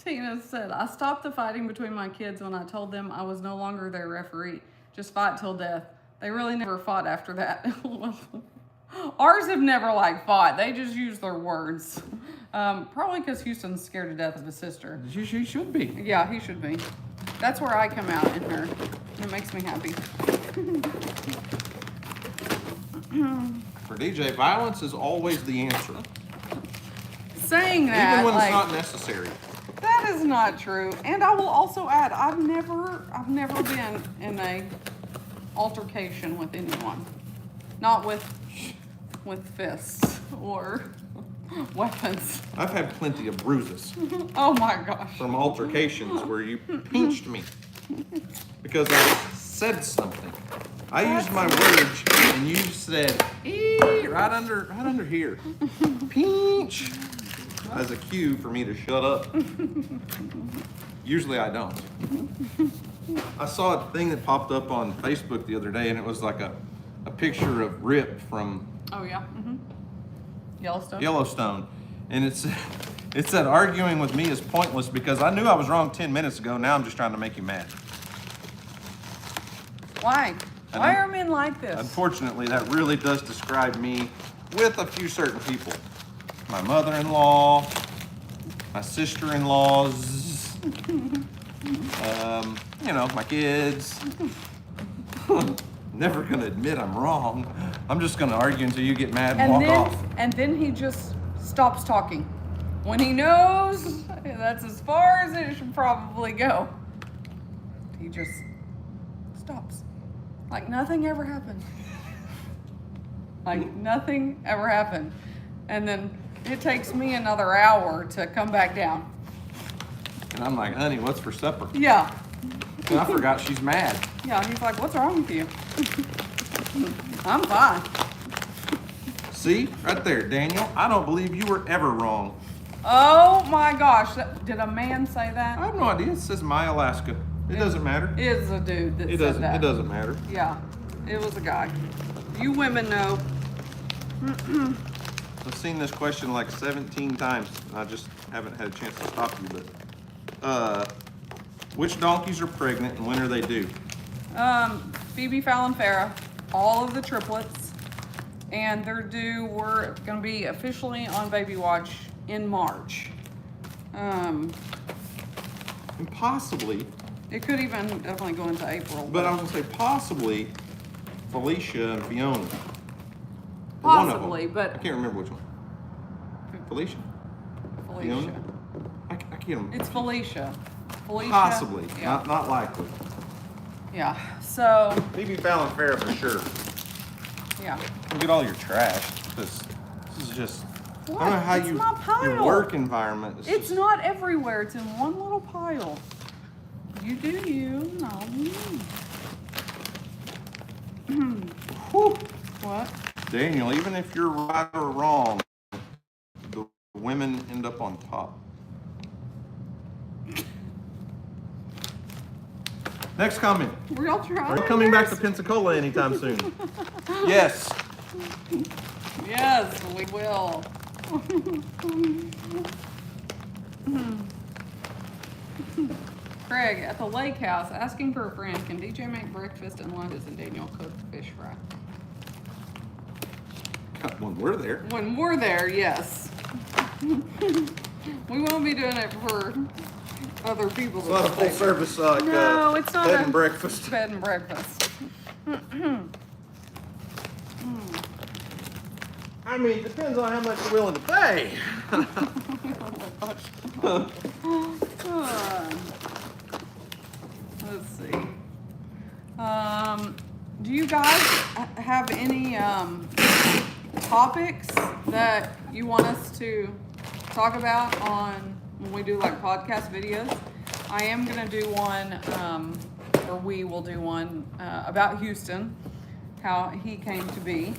Tina said, I stopped the fighting between my kids when I told them I was no longer their referee. Just fight till death. They really never fought after that. Ours have never like fought. They just use their words. Probably because Houston's scared to death of his sister. She should be. Yeah, he should be. That's where I come out in her. It makes me happy. For DJ, violence is always the answer. Saying that, even when like, it's not necessary. that is not true. And I will also add, I've never been in a altercation with anyone. Not with fists or weapons. I've had plenty of bruises Oh my gosh. from altercations where you pinched me because I said something. I used my words and you said, right under here. Pinch. As a cue for me to shut up. Usually I don't. I saw a thing that popped up on Facebook the other day and it was like a picture of Rip from Oh yeah. Yellowstone. And it said arguing with me is pointless because I knew I was wrong 10 minutes ago. Now I'm just trying to make you mad. Why? Why are men like this? Unfortunately, that really does describe me with a few certain people. My mother-in-law, my sister-in-laws, my kids. Never gonna admit I'm wrong. I'm just gonna argue until you get mad and walk off. And then he just stops talking. When he knows that's as far as it should probably go, he just stops. Like nothing ever happened. Like nothing ever happened. And then it takes me another hour to come back down. And I'm like, honey, what's for supper? Yeah. And I forgot she's mad. Yeah, he's like, what's wrong with you? I'm fine. See, right there, Daniel. I don't believe you were ever wrong. Oh my gosh. Did a man say I that? have no idea. It says My Alaska. It doesn't matter. It is a dude that said that. It doesn't matter. Yeah, it was a guy. You women know. I've seen this question like 17 times. I just haven't had a chance to stop you, but which donkeys are pregnant and when are they due? Phoebe, Fallon, Farrah, all of the triplets, and they're due. We're gonna be officially on baby watch in March. And possibly, It could even definitely go into April. but I was gonna say possibly Felicia and Fiona. Or one of them. Possibly, but I can't remember which one. Felicia? Felicia. Fiona? I can't remember. It's Felicia. Felicia. Possibly, Yeah. not likely. Yeah. So Maybe Fallon Farrah for sure. yeah. Look at all your trash. This is just. What? I don't know how It's you my pile. your work environment. Is It's just, not everywhere. It's in one little pile. You do you. No. Whew. What? Daniel, even if you're right or wrong, the women end up on top. Next comment. Were y'all trying? Are you coming back to Pensacola anytime soon? Yes. Yes, we will. Craig, at the lake house, asking for a friend. Can DJ make breakfast and lunches and Daniel cook fish fry? When we're there. When we're there, yes. We won't be doing it for other people. It's not a full service No, it's not bed a and breakfast. bed and breakfast. I mean, it depends on how much you're willing to pay. Let's see. Do you guys have any topics that you want us to talk about on when we do like podcast videos? I am gonna do one, or we will do one about Houston, how he came to be.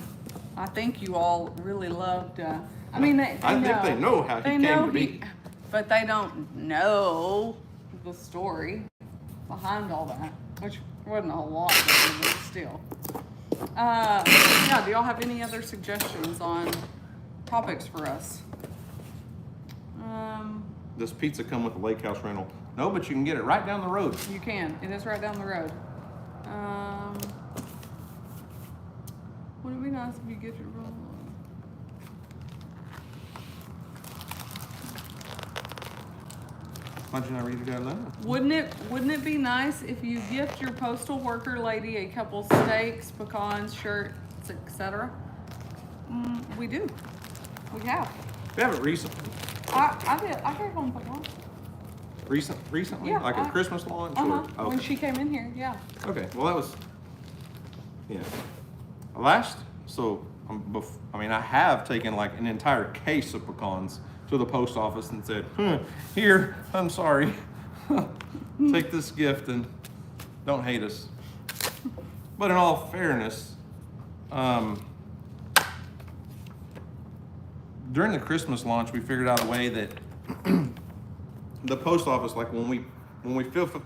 I think you all really loved. I mean, they I know. think they know how he They came know to be. but they don't know the story behind all that, which wasn't a lot, but still. Yeah, do y'all have any other suggestions on topics for us? Does pizza come with a lake house rental? No, but you can get it right down the road. You can. It is right down the road. Wouldn't it be nice if you get your Why'd you not read it out loud? Wouldn't it be nice if you gift your postal worker lady a couple steaks, pecans, shirts, etc.? We do. We have. We haven't recently. I did. I gave them pecans. Recently? Yeah, Like a Christmas launch? Or? When she came in here, yeah. Okay, well that was, yeah. I have taken like an entire case of pecans to the post office and said, here, I'm sorry. Take this gift and don't hate us. But in all fairness, during the Christmas launch, we figured out a way that the post office, like when we fulfill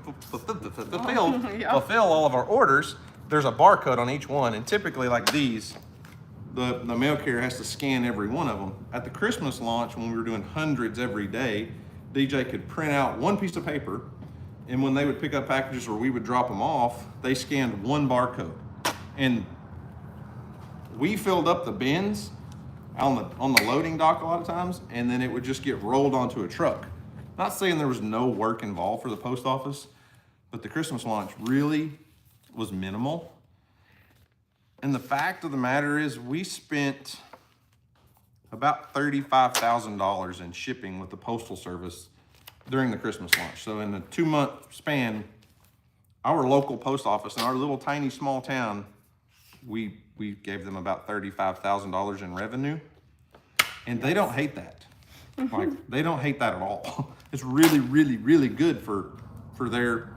all of our orders, there's a barcode on each one, and typically like these, the mail carrier has to scan every one of them. At the Christmas launch, when we were doing hundreds every day, DJ could print out one piece of paper, and when they would pick up packages or we would drop them off, they scanned one barcode. And we filled up the bins on the loading dock a lot of times, and then it would just get rolled onto a truck. Not saying there was no work involved for the post office, but the Christmas launch really was minimal. And the fact of the matter is we spent about $35,000 in shipping with the Postal Service during the Christmas launch. So in a 2-month span, our local post office in our little tiny small town, we gave them about $35,000 in revenue. And they don't hate that. Like, they don't hate that at all. It's really, really, really good for their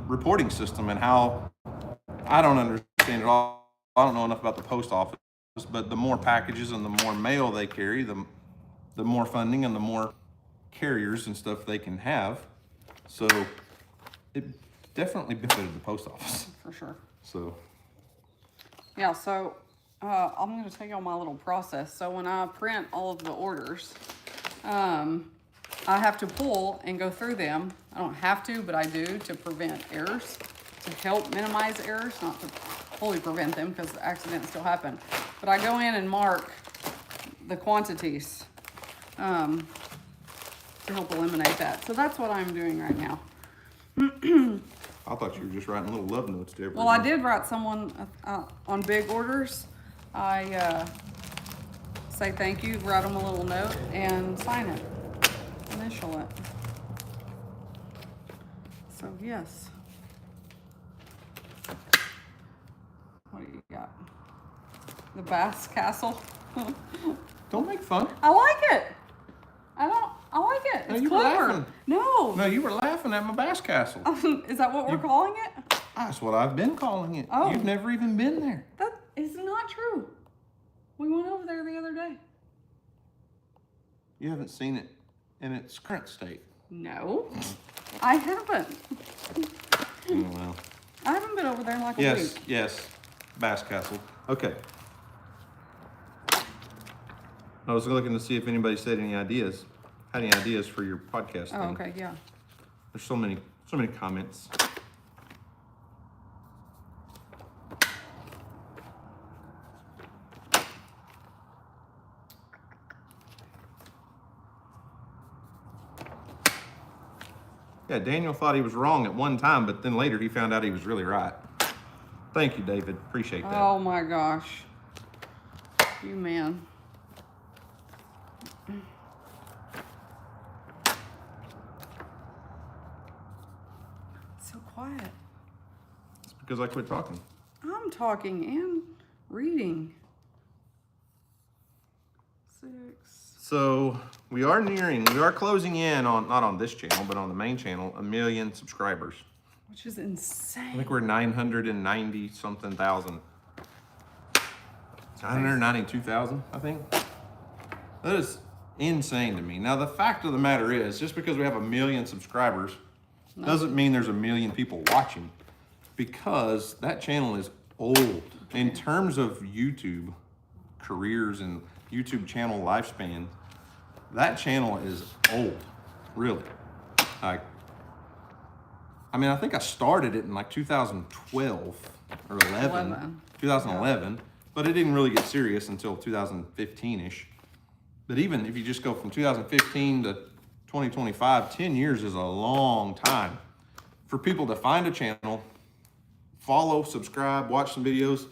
reporting system and how, I don't understand it all. I don't know enough about the post office, but the more packages and the more mail they carry, the more funding and the more carriers and stuff they can have. So it definitely benefited the post office. For sure. So. Yeah, so I'm going to tell you all my little process. So when I print all of the orders, I have to pull and go through them. I don't have to, but I do to prevent errors, to help minimize errors, not to fully prevent them because accidents still happen. But I go in and mark the quantities to help eliminate that. So that's what I'm doing right now. I thought you were just writing little love notes to everyone. Well, I did write someone on big orders. I say thank you, write them a little note, and sign it, initial it. So yes. What do you got? The Bass Castle. Don't make fun. I like it. I like it. No, It's you were clever. laughing. No, you were laughing at my Bass Castle. Is that what we're calling it? That's what I've been calling it. Oh. You've never even been there. That is not true. We went over there the other day. You haven't seen it in its current state. No, I haven't. Oh, well. I haven't been over there in like a week. Yes, Bass Castle. Okay. I was looking to see if anybody had any ideas for your podcast thing. Oh, okay, yeah. There's so many comments. Yeah, Daniel thought he was wrong at one time, but then later he found out he was really right. Thank you, David. Appreciate that. Oh my gosh. You man. So quiet. It's because I quit talking. I'm talking and reading. 6. So we are closing in on, not on this channel, but on the main channel, 1 million subscribers. Which is insane. I think we're 990 something thousand. 992,000, I think. That is insane to me. Now, the fact of the matter is, just because we have 1 million subscribers doesn't mean there's 1 million people watching, because that channel is old. In terms of YouTube careers and YouTube channel lifespan, that channel is old, really. I think I started it in like 2012 or 2011. but it didn't really get serious until 2015-ish. But even if you just go from 2015 to 2025, 10 years is a long time for people to find a channel, follow, subscribe, watch some videos,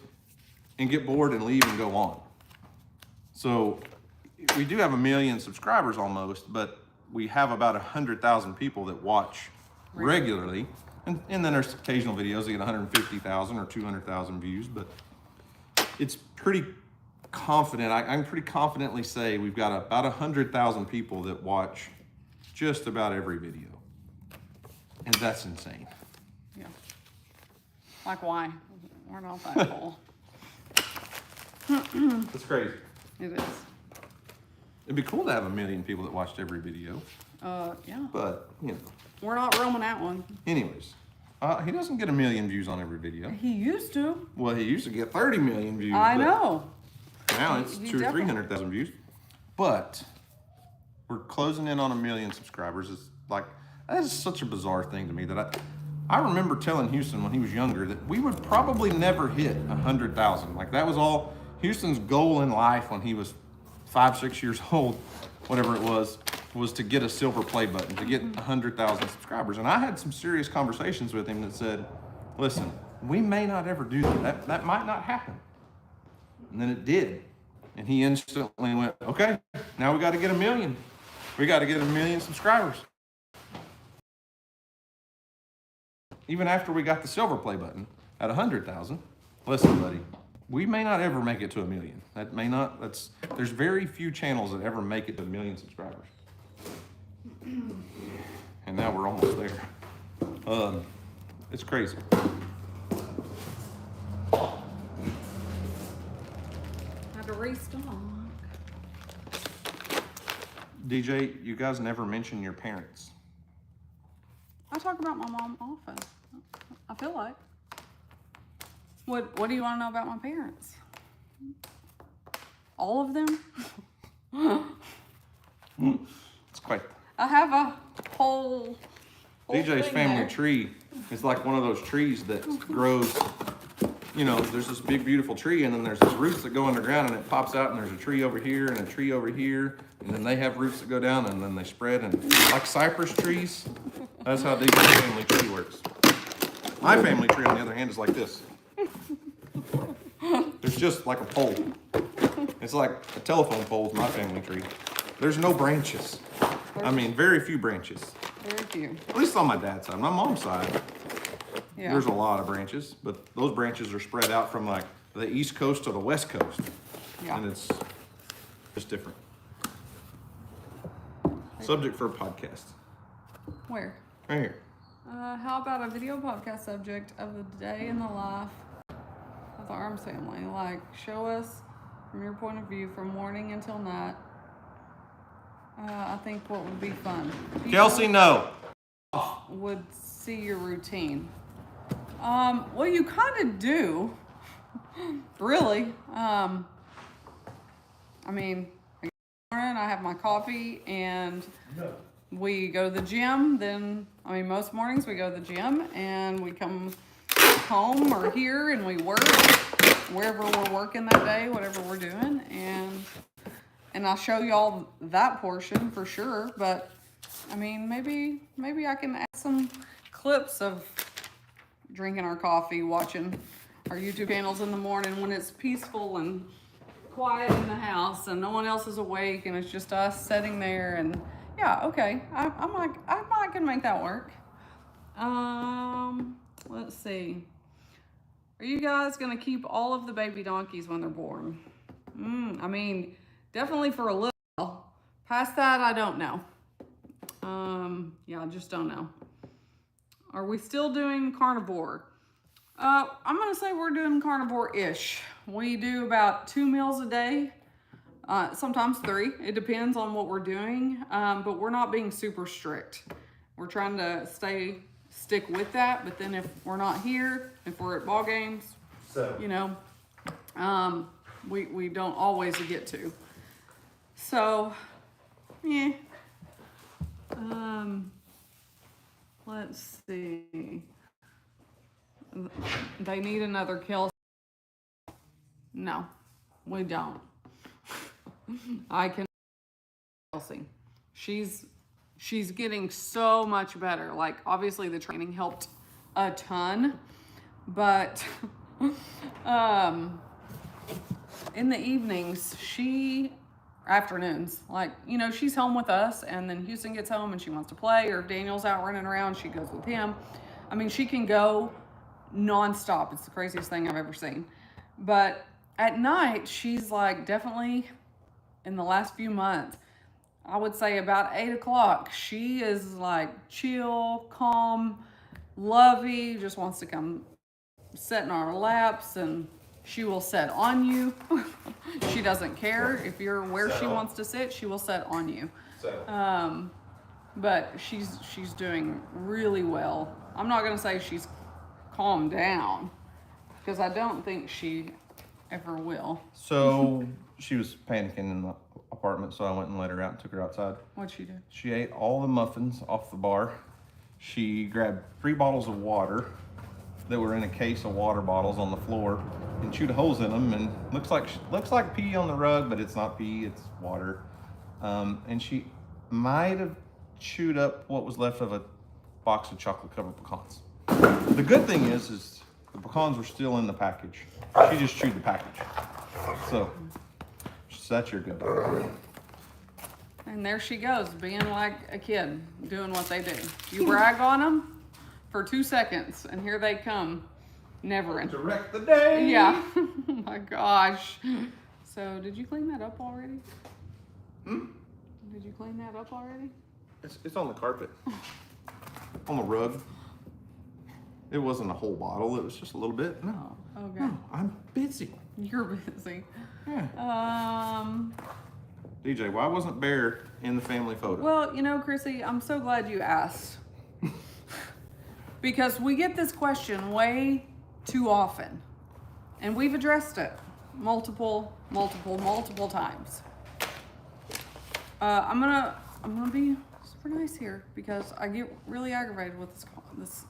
and get bored and leave and go on. So we do have 1 million subscribers almost, but we have about 100,000 people that watch regularly. And then there's occasional videos that get 150,000 or 200,000 views, but it's pretty confident. I can pretty confidently say we've got about 100,000 people that watch just about every video. And that's insane. Yeah. Like why? We're not that cool. That's crazy. It is. It'd be cool to have 1 million people that watched every video. Yeah. But, you know. We're not roaming that one. Anyways, he doesn't get 1 million views on every video. He used to. Well, he used to get 30 million views. I know. Now it's He 200,000 or 300,000 views. But we're closing in on 1 million subscribers. It's like, that is such a bizarre thing to me that I remember telling Houston when he was younger that we would probably never hit 100,000. Like that was all Houston's goal in life when he was 5, 6 years old, whatever it was to get a silver play button, to get 100,000 subscribers. And I had some serious conversations with him that said, listen, we may not ever do that. That might not happen. And then it did. And he instantly went, okay, now we got to get 1 million. We got to get 1 million subscribers. Even after we got the silver play button at 100,000, listen, buddy, we may not ever make it to 1 million. There's very few channels that ever make it to 1 million subscribers. And now we're almost there. It's crazy. Had to restock. DJ, you guys never mention your parents. I talk about my mom often. I feel like. What do you want to know about my parents? All of them? It's quite. I have a whole DJ's thing family there. tree is like one of those trees that grows, you know, there's this big beautiful tree and then there's these roots that go underground and it pops out and there's a tree over here and a tree over here and then they have roots that go down and then they spread and like cypress trees. That's how DJ's family tree works. My family tree on the other hand is like this. There's just like a pole. It's like a telephone pole is my family tree. There's no branches. I mean, very few branches. Very few. At least on my dad's side. My mom's side, Yeah. there's a lot of branches, but those branches are spread out from like the East Coast to the West Coast. Yeah. And it's just different. Subject for a podcast. Where? Right here. How about a video podcast subject of the day in the life of the Arms family? Like, show us from your point of view from morning until night. I think what would be fun. Kelsey, no. Would see your routine. Well, you kind of do, really. I mean, in the morning I have my coffee and we go to the gym. Then, I mean, most mornings we go to the gym and we come home or here and we work wherever we're working that day, whatever we're doing, and I'll show y'all that portion for sure. But I mean, maybe I can add some clips of drinking our coffee, watching our YouTube channels in the morning when it's peaceful and quiet in the house and no one else is awake and it's just us sitting there. And yeah, okay, I might can make that work. Let's see. Are you guys gonna keep all of the baby donkeys when they're born? I mean, definitely for a little. Past that, I don't know. Yeah, I just don't know. Are we still doing carnivore? I'm gonna say we're doing carnivore-ish. We do about 2 meals a day, sometimes 3. It depends on what we're doing, but we're not being super strict. We're trying to stick with that, but then if we're not here, if we're at ball games, you know, we don't always get to. So, yeah. Let's see. They need another Kelsey. No, we don't. I can Kelsey. She's getting so much better. Like, obviously the training helped a ton, but in the evenings, afternoons, like, you know, she's home with us, and then Houston gets home and she wants to play, or if Daniel's out running around, she goes with him. I mean, she can go nonstop. It's the craziest thing I've ever seen. But at night, she's like, definitely in the last few months, I would say about 8 o'clock, she is like chill, calm, lovey, just wants to come sit in our laps, and she will sit on you. She doesn't care if you're where she wants to sit, she will sit on you. But she's doing really well. I'm not gonna say she's calmed down, because I don't think she ever will. So she was panicking in the apartment, so I went and let her out and took her outside. What'd she do? She ate all the muffins off the bar. She grabbed 3 bottles of water that were in a case of water bottles on the floor and chewed holes in them, and looks like pee on the rug, but it's not pee, it's water. And she might have chewed up what was left of a box of chocolate covered pecans. The good thing is the pecans were still in the package. She just chewed the package. So that's your good dog. And there she goes, being like a kid, doing what they do. You brag on them for 2 seconds, and here they come, never. To wreck the day. Yeah. Oh my gosh. So, did you clean that up already? Did you clean that up already? It's on the carpet. On the rug. It wasn't a whole bottle, it was just a little bit. No. Oh, okay. No, I'm busy. You're busy. Yeah. DJ, why wasn't Bear in the family photo? Well, you know, Chrissy, I'm so glad you asked. Because we get this question way too often. And we've addressed it multiple times. I'm gonna be super nice here, because I get really aggravated with this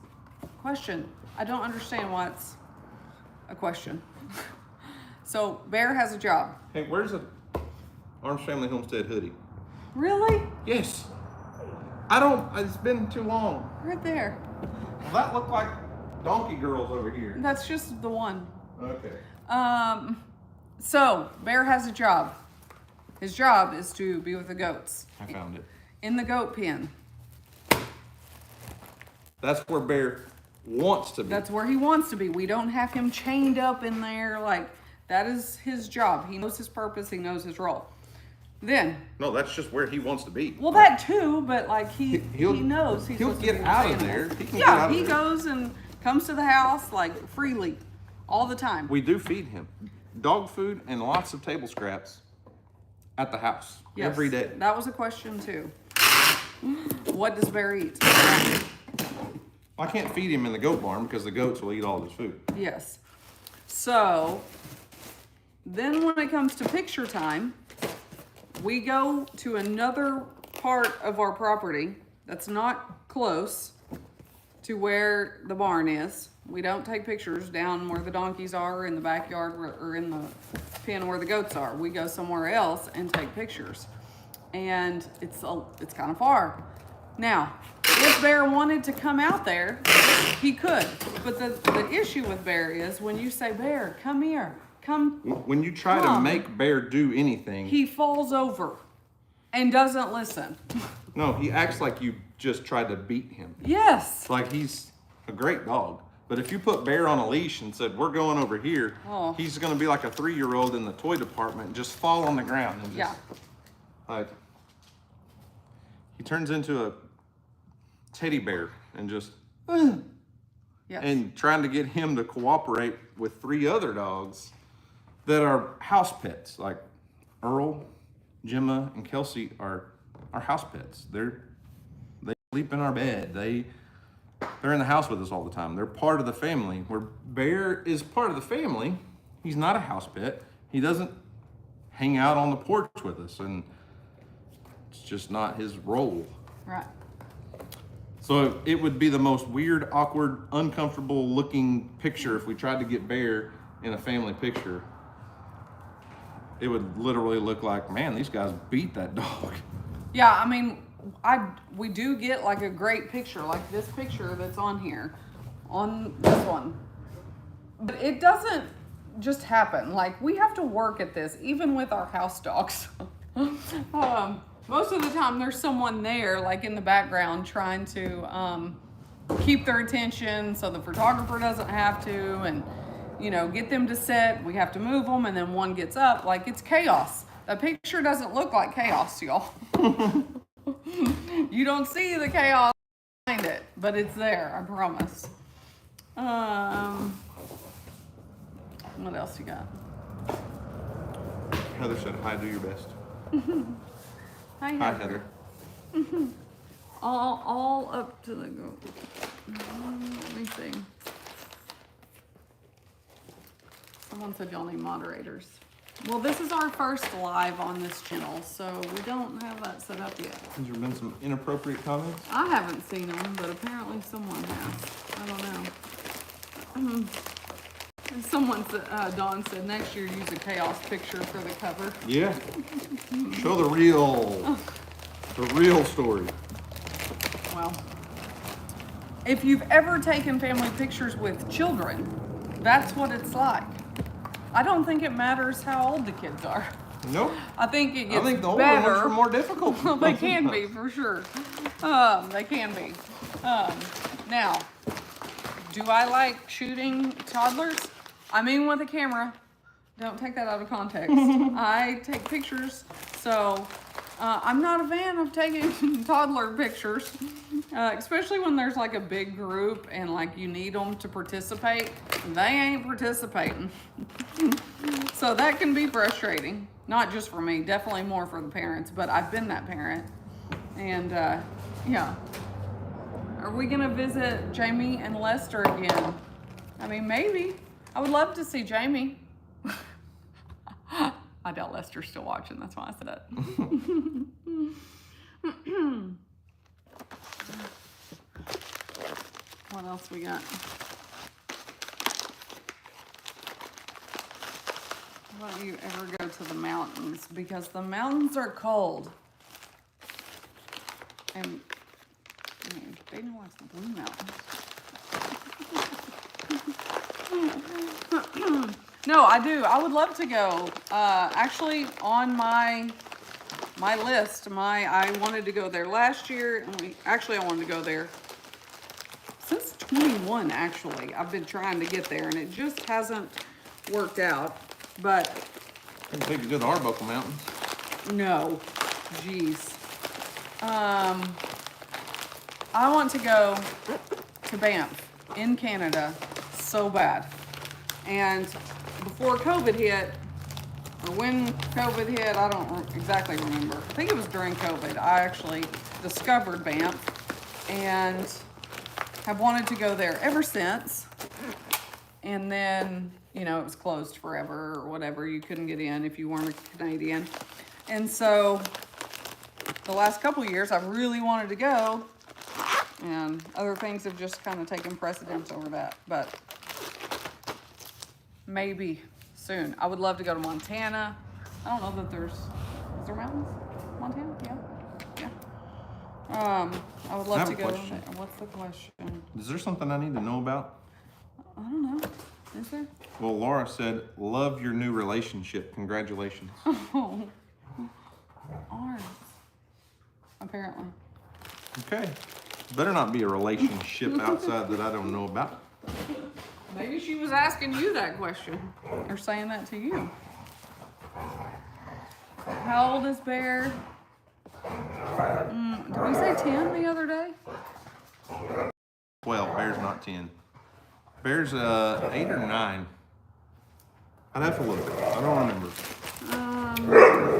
question. I don't understand why it's a question. So Bear has a job. Hey, where's the Arms Family Homestead hoodie? Really? Yes. It's been too long. Right there. Well, that looked like Donkey Girls over here. That's just the one. Okay. So Bear has a job. His job is to be with the goats. I found it. In the goat pen. That's where Bear wants to be. That's where he wants to be. We don't have him chained up in there. Like, that is his job. He knows his purpose. He knows his role. Then. No, that's just where he wants to be. Well, that too, but like he knows he's he'll supposed get to be out with of animals. there. Yeah, he goes and comes to the house like freely, all the time. We do feed him dog food and lots of table scraps at the house every day. That was a question too. What does Bear eat? I can't feed him in the goat barn because the goats will eat all his food. Yes. So then when it comes to picture time, we go to another part of our property that's not close to where the barn is. We don't take pictures down where the donkeys are in the backyard or in the pen where the goats are. We go somewhere else and take pictures. And it's kind of far. Now, if Bear wanted to come out there, he could. But the issue with Bear is when you say, Bear, come here, come. When you try to make Bear do anything, he falls over and doesn't listen. No, he acts like you just tried to beat him. Yes. Like he's a great dog. But if you put Bear on a leash and said, we're going over here, he's going to be like a 3-year-old in the toy department and just fall on the ground. And just, like, he turns into a teddy bear and just, and trying to get him to cooperate with 3 other dogs that are house pets. Like Earl, Gemma, and Kelsey are house pets. They sleep in our bed. They're in the house with us all the time. They're part of the family. Where Bear is part of the family, he's not a house pet. He doesn't hang out on the porch with us, and it's just not his role. Right. So it would be the most weird, awkward, uncomfortable looking picture if we tried to get Bear in a family picture. it would literally look like, man, these guys beat that dog. Yeah, I mean, we do get like a great picture, like this picture that's on here, on this one. But it doesn't just happen. Like, we have to work at this, even with our house dogs. Most of the time there's someone there, like in the background, trying to keep their attention so the photographer doesn't have to, and get them to sit. We have to move them, and then one gets up. Like, it's chaos. That picture doesn't look like chaos, y'all. You don't see the chaos behind it, but it's there, I promise. What else you got? Heather said, hi, do your best. Hi, Heather. all up to the go. Let me see. Someone said y'all need moderators. Well, this is our first live on this channel, so we don't have that set up yet. Has there been some inappropriate comments? I haven't seen them, but apparently someone has. I don't know. Someone said, Dawn said, next year use a chaos picture for the cover. Yeah. Show the real story. Well, if you've ever taken family pictures with children, that's what it's like. I don't think it matters how old the kids are. Nope. I think it gets I think the older better. ones are more difficult. They can be, for sure. They can be. Now, do I like shooting toddlers? I mean, with a camera. Don't take that out of context. I take pictures, so I'm not a fan of taking toddler pictures, especially when there's like a big group and like you need them to participate. They ain't participating. So that can be frustrating. Not just for me, definitely more for the parents, but I've been that parent. And yeah. Are we gonna visit Jamie and Lester again? I mean, maybe. I would love to see Jamie. I doubt Lester's still watching, that's why I said that. What else we got? Why don't you ever go to the mountains? Because the mountains are cold. And Dana likes the Blue Mountains. No, I do. I would love to go. Actually, on my list, I wanted to go there last year, and I wanted to go there since 21. Actually, I've been trying to get there, and it just hasn't worked out. But I can take you to the Arbuckle Mountains. no, jeez. I want to go to Banff in Canada so bad. And before COVID hit, or when COVID hit, I don't exactly remember. I think it was during COVID. I actually discovered Banff and have wanted to go there ever since. And then, it was closed forever or whatever. You couldn't get in if you weren't a Canadian. And so the last couple years, I really wanted to go. And other things have just kind of taken precedence over that. But maybe soon. I would love to go to Montana. I don't know that is there mountains? Montana? Yeah. I would love to go. What's the question? Is there something I need to know about? I don't know. Is there? Well, Laura said, love your new relationship. Congratulations. Oh. Ours. Apparently. Okay. Better not be a relationship outside that I don't know about. Maybe she was asking you that question. Or saying that to you. How old is Bear? Did we say 10 the other day? Well, Bear's not 10. Bear's 8 or 9. I'd have to look. I don't remember.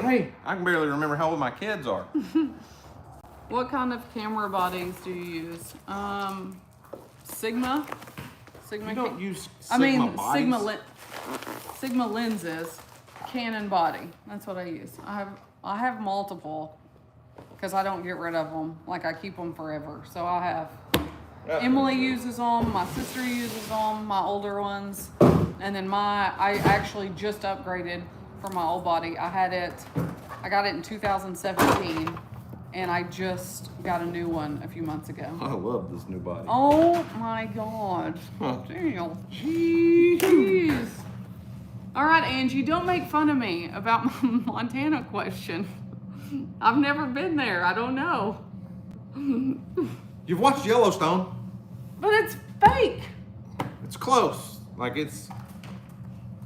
Hey, I can barely remember how old my kids are. What kind of camera bodies do you use? Sigma? You don't use Sigma bodies? Sigma lenses, Canon body. That's what I use. I have multiple because I don't get rid of them. Like, I keep them forever. So I have. Emily uses them. My sister uses them. My older ones. And then I actually just upgraded for my old body. I got it in 2017, and I just got a new one a few months ago. I love this new body. Oh my God. Huh. Damn. Jeez. All right, Angie, don't make fun of me about my Montana question. I've never been there. I don't know. You've watched Yellowstone. But it's fake. It's close. Like it's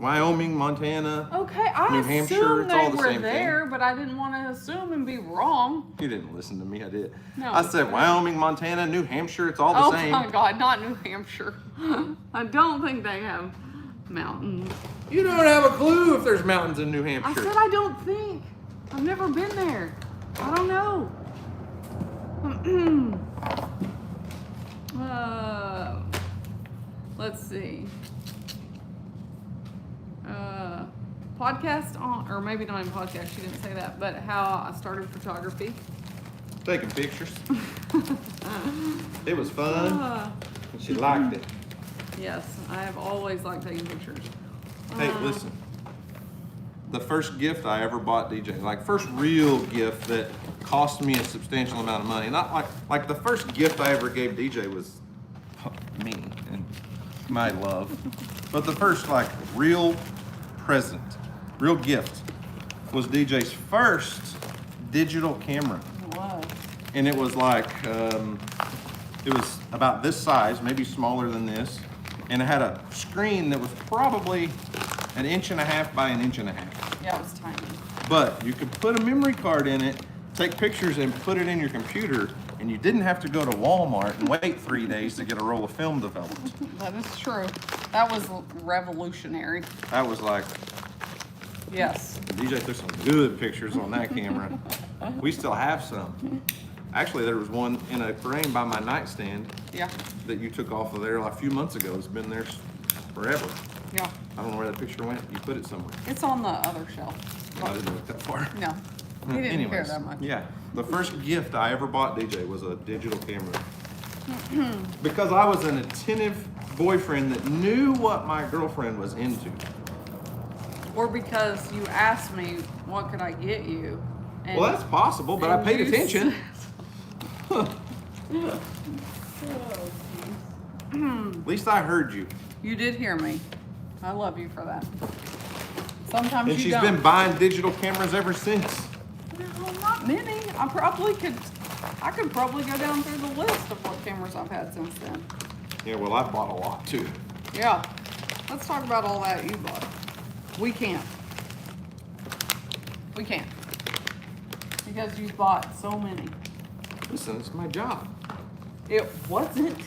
Wyoming, Montana. Okay, I New Hampshire, assumed it's all they the were same there, thing. but I didn't want to assume and be wrong. You didn't listen to me, I did. No. I said Wyoming, Montana, New Hampshire, it's all the Oh same. my God, not New Hampshire. I don't think they have mountains. You don't have a clue if there's mountains in New I Hampshire. said I don't think. I've never been there. I don't know. Let's see. Podcast on, or maybe not even podcast, she didn't say that, but how I started photography. Taking pictures. It was fun. And she liked it. Yes, I have always liked taking pictures. Hey, listen. The first gift I ever bought DJ, like first real gift that cost me a substantial amount of money. Not like the first gift I ever gave DJ was me and my love. But the first like real present, real gift was DJ's first digital camera. Wow. And it was like, it was about this size, maybe smaller than this. And it had a screen that was probably 1.5 inches by 1.5 inches. Yeah, it was tiny. But you could put a memory card in it, take pictures and put it in your computer, and you didn't have to go to Walmart and wait 3 days to get a roll of film developed. That is true. That was revolutionary. That was like, Yes. DJ took some good pictures on that camera. We still have some. Actually, there was one in a frame by my nightstand Yeah. that you took off of there like a few months ago. It's been there forever. Yeah. I don't know where that picture went. You put it somewhere. It's on the other shelf. I didn't look that far. No. He didn't care that much. Yeah, the first gift I ever bought DJ was a digital camera. Because I was an attentive boyfriend that knew what my girlfriend was into. Or because you asked me, what could I get you? And, Well, that's possible, but I and paid you attention. said- At least I heard you. You did hear me. I love you for that. Sometimes And you she's don't. been buying digital cameras ever since. Well, not many. I could probably go down through the list of what cameras I've had since then. Yeah, well, I bought a lot too. Yeah. Let's talk about all that you bought. We can't. We can't. Because you bought so many. Listen, it's my job. It wasn't.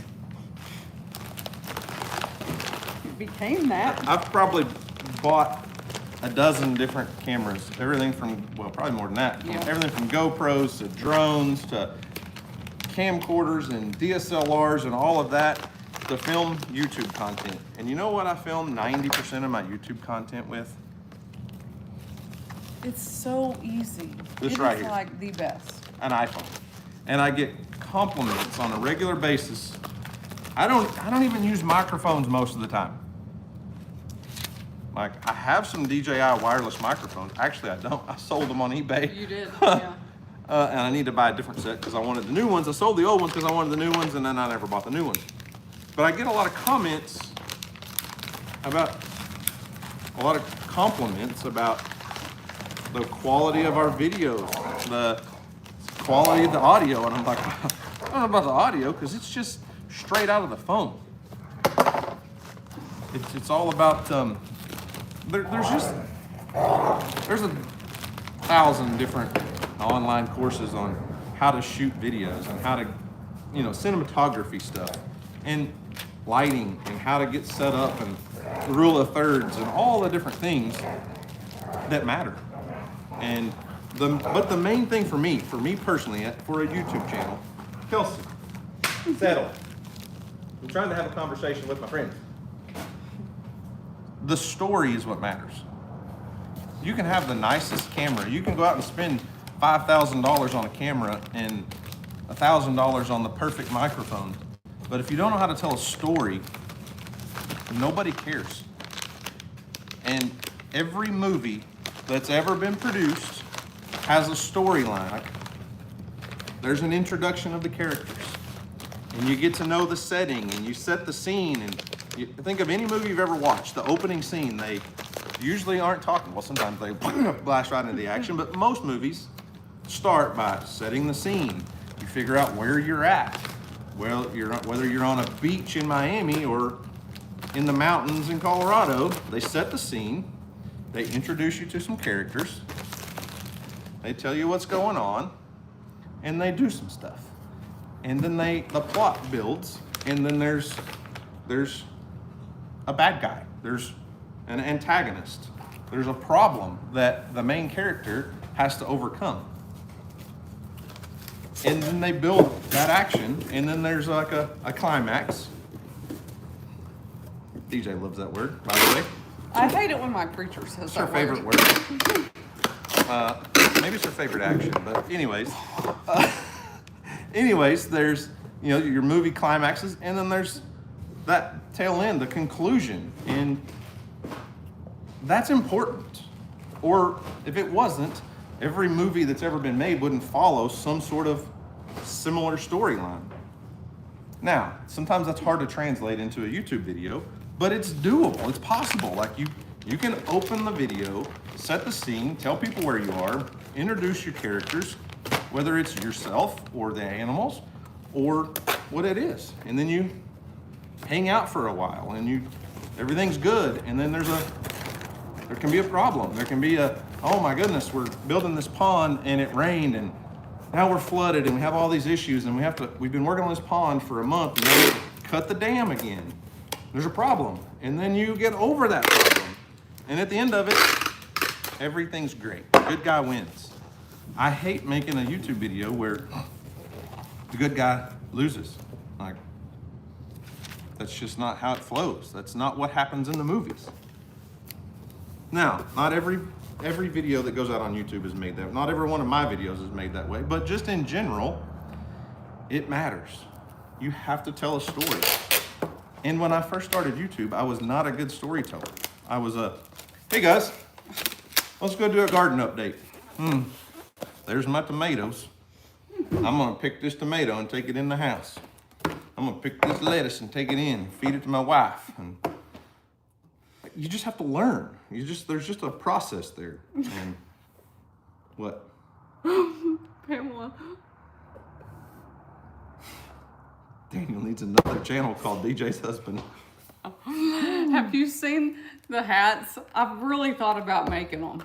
It became that. I've probably bought a dozen different cameras. Everything from, well, probably more than that. Yeah. Everything from GoPros to drones to camcorders and DSLRs and all of that to film YouTube content. And you know what I film 90% of my YouTube content with? It's so easy. This It right is here. like the best. An iPhone. And I get compliments on a regular basis. I don't even use microphones most of the time. Like, I have some DJI wireless microphones. Actually, I don't. I sold them on eBay. You did, yeah. And I need to buy a different set because I wanted the new ones. I sold the old ones because I wanted the new ones, and then I never bought the new ones. But I get a lot of comments about, a lot of compliments about the quality of our videos, the quality of the audio. And I'm like, I don't know about the audio because it's just straight out of the phone. It's all about, there's 1,000 different online courses on how to shoot videos and how to, cinematography stuff and lighting and how to get set up and the rule of thirds and all the different things that matter. And but the main thing for me personally, for a YouTube channel, Kelsey, settle. I'm trying to have a conversation with my friends. The story is what matters. You can have the nicest camera. You can go out and spend $5,000 on a camera and $1,000 on the perfect microphone. But if you don't know how to tell a story, nobody cares. And every movie that's ever been produced has a storyline. Like, there's an introduction of the characters, and you get to know the setting, and you set the scene. And you think of any movie you've ever watched, the opening scene, they usually aren't talking. Well, sometimes they blast right into the action, but most movies start by setting the scene. You figure out where you're at. Well, whether you're on a beach in Miami or in the mountains in Colorado, they set the scene. They introduce you to some characters. They tell you what's going on, and they do some stuff. And then the plot builds, and then there's a bad guy. There's an antagonist. There's a problem that the main character has to overcome. And then they build that action, and then there's like a climax. DJ loves that word, by the way. I hate it when my preacher says It's her that favorite word. Maybe it's her favorite action, but anyways, there's your movie climaxes, and then there's that tail end, the conclusion, and that's important. Or if it wasn't, every movie that's ever been made wouldn't follow some sort of similar storyline. Now, sometimes that's hard to translate into a YouTube video, but it's doable. It's possible. Like you can open the video, set the scene, tell people where you are, introduce your characters, whether it's yourself or the animals or what it is. And then you hang out for a while and everything's good. And then there can be a problem. There can be oh my goodness, we're building this pond and it rained and now we're flooded and we have all these issues and we've been working on this pond for a month and now we cut the dam again. There's a problem. And then you get over that problem. And at the end of it, everything's great. The good guy wins. I hate making a YouTube video where the good guy loses. Like, that's just not how it flows. That's not what happens in the movies. Now, not every video that goes out on YouTube is made that way. Not every one of my videos is made that way, but just in general, it matters. You have to tell a story. And when I first started YouTube, I was not a good storyteller. I was hey guys, let's go do a garden update. There's my tomatoes. I'm gonna pick this tomato and take it in the house. I'm gonna pick this lettuce and take it in, feed it to my wife. And you just have to learn. There's just a process there. And what? Pamela. Daniel needs another channel called DJ's Husband. Have you seen the hats? I've really thought about making them.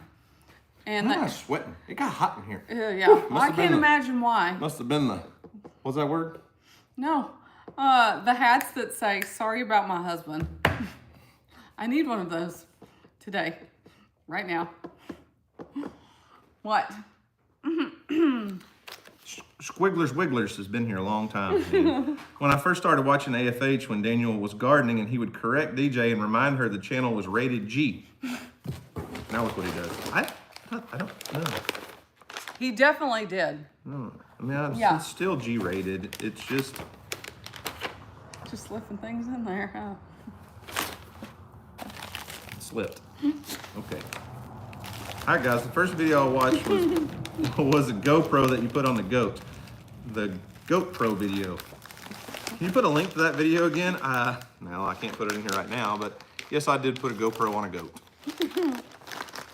And I'm not sweating. It got hot in here. Yeah, I can't imagine why. Must have been what's that word? No, the hats that say, sorry about my husband. I need one of those today, right now. What? Squigglers Wigglers has been here a long time. When I first started watching AFH, when Daniel was gardening and he would correct DJ and remind her the channel was rated G. Now look what he does. I don't know. He definitely did. No, I mean, it's still G rated. It's just lifting things in there, huh? Slipped. Okay. All right, guys. The first video I watched was a GoPro that you put on the goat. The Goat Pro video. Can you put a link to that video again? No, I can't put it in here right now, but yes, I did put a GoPro on a goat.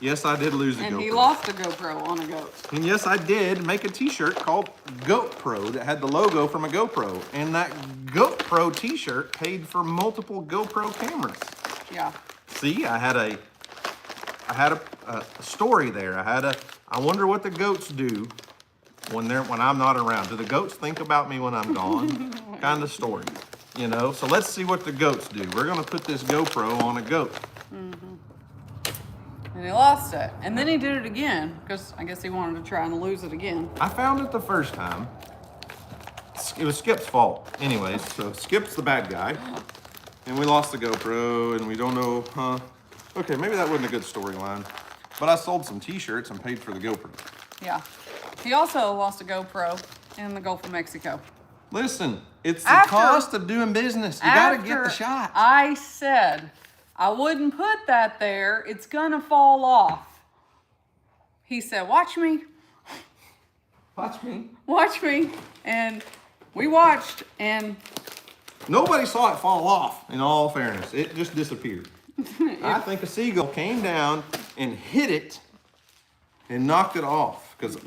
Yes, I did lose a GoPro. And he lost a GoPro on a goat. And yes, I did make a t-shirt called Goat Pro that had the logo from a GoPro. And that GoPro t-shirt paid for multiple GoPro cameras. Yeah. See, I had a story there. I wonder what the goats do when I'm not around. Do the goats think about me when I'm gone? Kind of story, So let's see what the goats do. We're gonna put this GoPro on a goat. And he lost it. And then he did it again, because I guess he wanted to try and lose it again. I found it the first time. It was Skip's fault. Anyways, so Skip's the bad guy. And we lost the GoPro, and we don't know, Okay, maybe that wasn't a good storyline. But I sold some t-shirts and paid for the GoPro. Yeah. He also lost a GoPro in the Gulf of Mexico. Listen, it's the cost of doing business. You gotta get the shot. I said I wouldn't put that there. It's gonna fall off. he said, watch me. Watch me. Watch me. And we watched, and Nobody saw it fall off, in all fairness. It just disappeared. I think a seagull came down and hit it and knocked it off. Because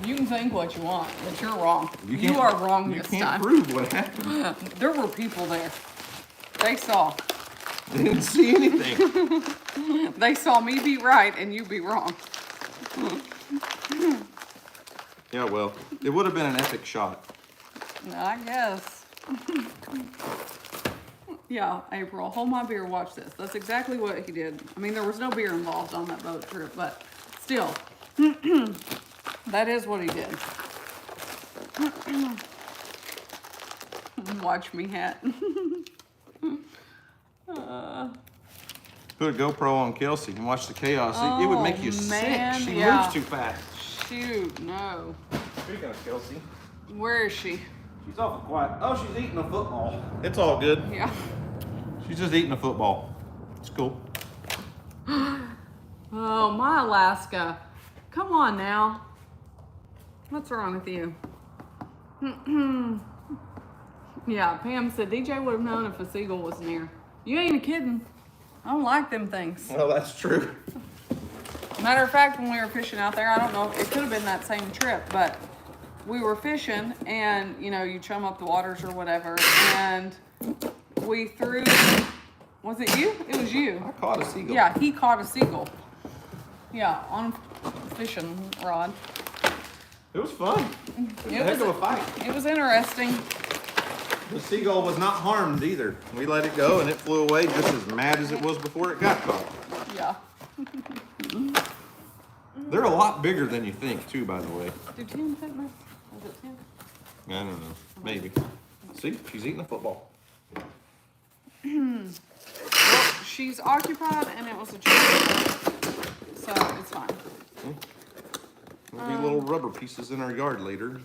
you can think what you want, but you're wrong. You can't- are wrong this You can't time. prove what happened. There were people there. They saw. They didn't see anything. They saw me be right and you be wrong. Yeah, well, it would have been an epic shot. I guess. Yeah, April, hold my beer, watch this. That's exactly what he did. I mean, there was no beer involved on that boat trip, but still, that is what he did. Watch me hat. Put a GoPro on Kelsey and watch the chaos. It would make you man, sick. She yeah. moves too fast. Shoot, no. Speaking of Kelsey, Where is she? she's awful quiet. Oh, she's eating a football. It's all good. Yeah. She's just eating a football. It's cool. Oh, my Alaska. Come on now. What's wrong with you? Yeah, Pam said DJ would have known if a seagull was near. You ain't kidding. I don't like them things. Well, that's true. Matter of fact, when we were fishing out there, I don't know, it could have been that same trip, but we were fishing and, you know, you chum up the waters or whatever, and we threw, was it you? It was you. I caught a seagull. Yeah, he caught a seagull. Yeah, on a fishing rod. It was fun. It was a heck of a fight. It was interesting. The seagull was not harmed either. We let it go and it flew away just as mad as it was before it got caught. Yeah. They're a lot bigger than you think, too, by the way. Did Tim fit my, was it Tim? I don't know. Maybe. See, she's eating a football. Well, she's occupied and it was a chicken, so it's fine. There'll be little rubber pieces in our yard later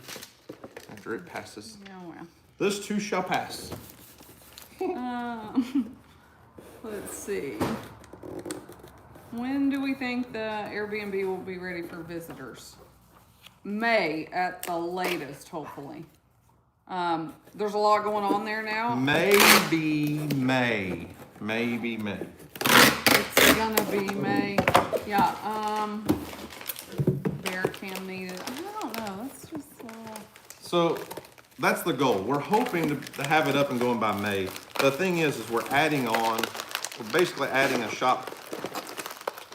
after it passes. Yeah, well. This too shall pass. Let's see. When do we think the Airbnb will be ready for visitors? May at the latest, hopefully. There's a lot going on there now. Maybe May. Maybe May. It's gonna be May. Yeah, bear cam needed. I don't know, that's just, So that's the goal. We're hoping to have it up and going by May. The thing is we're basically adding a shop,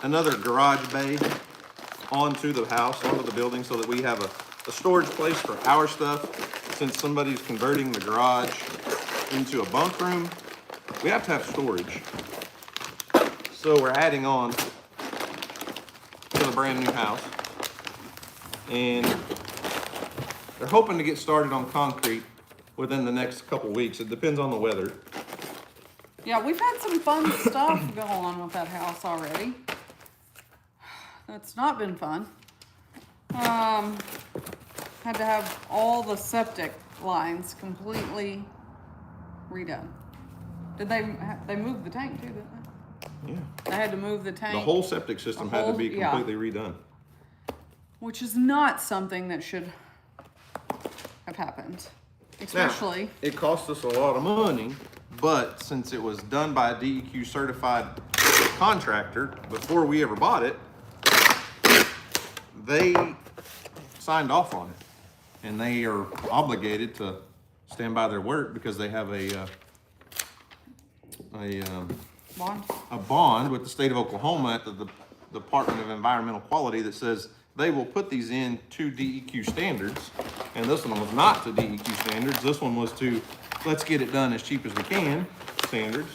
another garage bay onto the house, onto the building, so that we have a storage place for our stuff. Since somebody's converting the garage into a bunk room, we have to have storage. So we're adding on to the brand new house. And they're hoping to get started on concrete within the next couple weeks. It depends on the weather. yeah, we've had some fun stuff going on with that house already. That's not been fun. Had to have all the septic lines completely redone. Did they moved the tank too, didn't they? Yeah. They had to move the tank. The whole septic system had to be yeah. completely redone. Which is not something that should have happened. Especially. Now, it cost us a lot of money, but since it was done by a DEQ certified contractor before we ever bought it, they signed off on it. And they are obligated to stand by their word because they have Bond. a bond with the state of Oklahoma at the Department of Environmental Quality that says they will put these in to DEQ standards. And this one was not to DEQ standards. This one was to let's get it done as cheap as we can standards.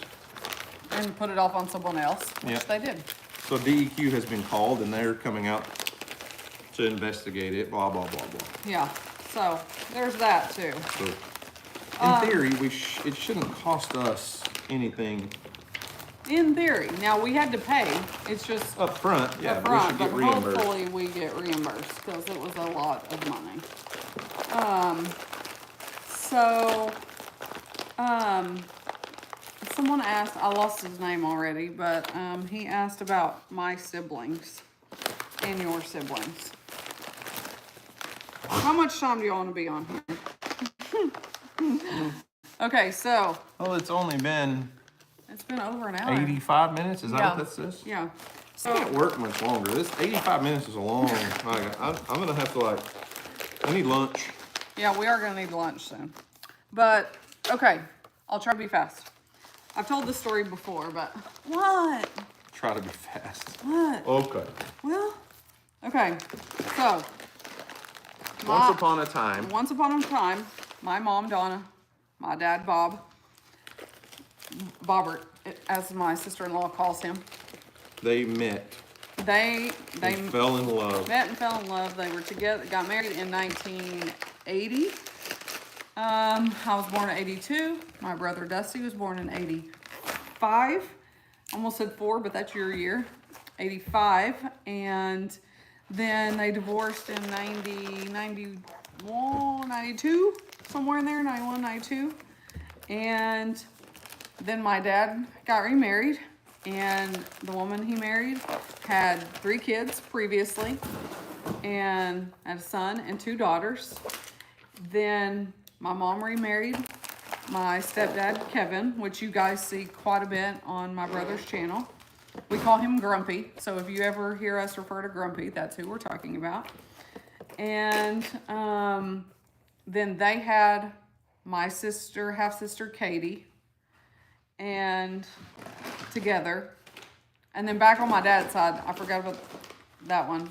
And put it off on someone else, which Yeah. they did. So DEQ has been called and they're coming out to investigate it, blah, blah, blah, blah. Yeah. So there's that too. So in theory, it shouldn't cost us anything In theory. Now we had to pay. It's just up front. Yeah, up front, we should get but reimbursed. hopefully we get reimbursed because it was a lot of money. Someone asked, I lost his name already, but he asked about my siblings. and your siblings. How much time do you want to be on here? Okay, so. Well, it's only been It's been over an hour. 85 minutes. Is that what that says? Yeah. I can't work much longer. This 85 minutes is a long. I'm gonna have to I need lunch. Yeah, we are gonna need lunch soon. But okay, I'll try to be fast. I've told this story before, but what? Try to be fast. What? Okay. Well, okay. So Once upon a time, my mom Donna, my dad Bob, Bobbert, as my sister-in-law calls him. they met. They fell in love. met and fell in love. They were together, got married in 1980. I was born in 82. My brother Dusty was born in 85. Almost said 4, but that's your year. 85. And then they divorced in 91, 92, somewhere in there, 91, 92. And then my dad got remarried, and the woman he married had 3 kids previously, and had a son and 2 daughters. Then my mom remarried my stepdad, Kevin, which you guys see quite a bit on my brother's channel. We call him Grumpy, so if you ever hear us refer to Grumpy, that's who we're talking about. And then they had my sister, half-sister Katie, and together. And then back on my dad's side, I forgot about that one.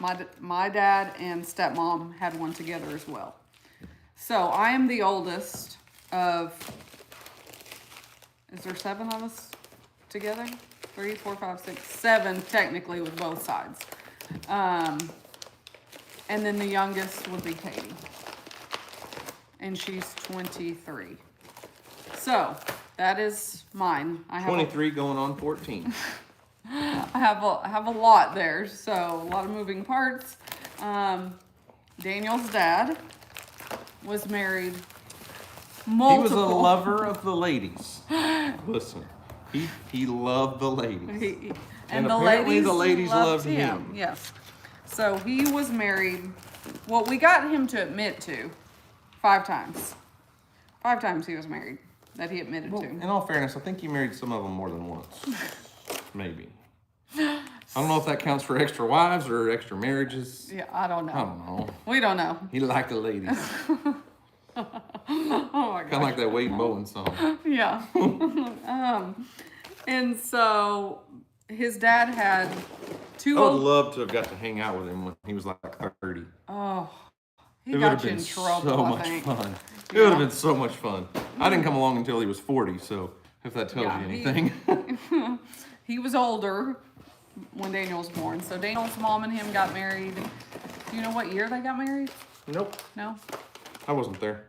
My dad and stepmom had one together as well. So I am the oldest of, is there 7 of us together? 3, 4, 5, 6, 7 technically with both sides. And then the youngest would be Katie. And she's 23. So that is mine. I have 23 going on 14. I have a lot there, so a lot of moving parts. Daniel's dad was married multiple. He was a lover of the ladies. Listen, he loved the ladies. And apparently the ladies loved him. Yes. So he was married. Well, we got him to admit to 5 times. 5 times he was married that he admitted to. In all fairness, I think he married some of them more than once. Maybe. I don't know if that counts for extra wives or extra marriages. Yeah, I don't know. I don't know. We don't know. He liked the ladies. Oh my God. Kind of like that Wade Bowen song. Yeah. And so his dad had 2 I would love to have got to hang out with him when he was like 30. Oh, he It would got have you been in trouble, so I much think. fun. It would have been so much fun. I didn't come along until he was 40, so if that tells Yeah, you anything. He was older when Daniel was born. So Daniel's mom and him got married. Do you know what year they got married? Nope. No? I wasn't there.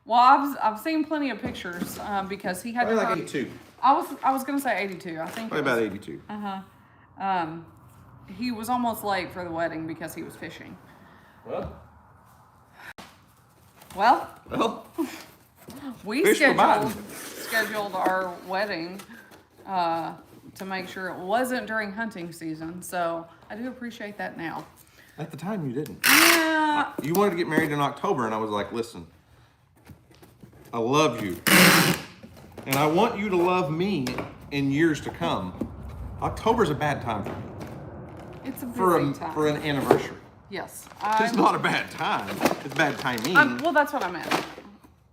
Well, I've seen plenty of pictures because he had Probably to like 82. I was gonna say 82. I think. Probably about 82. He was almost late for the wedding because he was fishing. Well, we Fish for Biden. scheduled our wedding to make sure it wasn't during hunting season. So I do appreciate that now. At the time, you didn't. Yeah. You wanted to get married in October, and I was like, listen, I love you. And I want you to love me in years to come. October's a bad time for me. It's a busy time. For an anniversary. Yes. It's not a bad time. It's bad timing. Well, that's what I meant.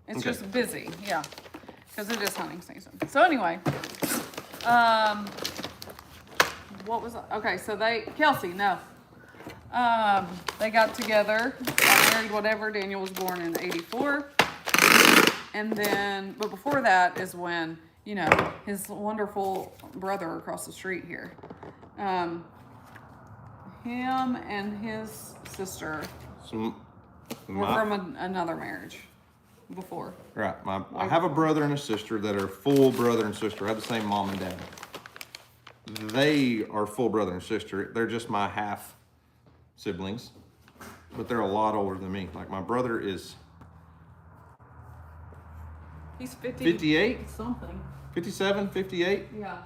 It's Okay. just busy, yeah, because it is hunting season. So anyway, what was okay? So Kelsey, no, they got together, got married, whatever. Daniel was born in '84, and then, but before that is when his wonderful brother across the street here, him and his sister were from another marriage before. Right. I have a brother and a sister that are full brother and sister. I have the same mom and dad. They are full brother and sister. They're just my half siblings, but they're a lot older than me. Like my brother is He's 50. 58, Something. 57, 58, Yeah.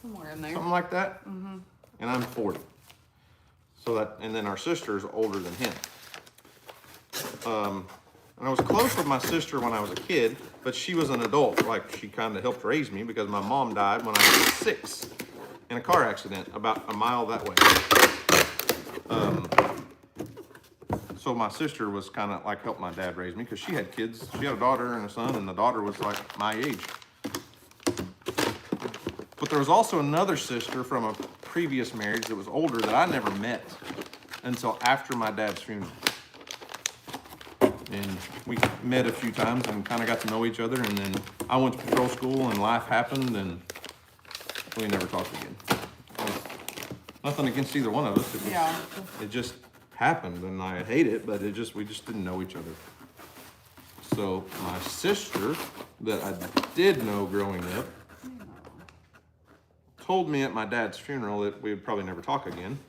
Somewhere in there. something like that. Mm-hmm. and I'm 40. So that, and then our sister is older than him. And I was close with my sister when I was a kid, but she was an adult. Like, she kind of helped raise me because my mom died when I was 6 in a car accident about a mile that way. So my sister was kind of like helped my dad raise me because she had kids. She had a daughter and a son, and the daughter was like my age. But there was also another sister from a previous marriage that was older that I never met until after my dad's funeral. And we met a few times and kind of got to know each other. And then I went to patrol school and life happened and we never talked again. Nothing against either one of us. It just happened and I hate it, but we just didn't know each other. So my sister that I did know growing up told me at my dad's funeral that we would probably never talk again.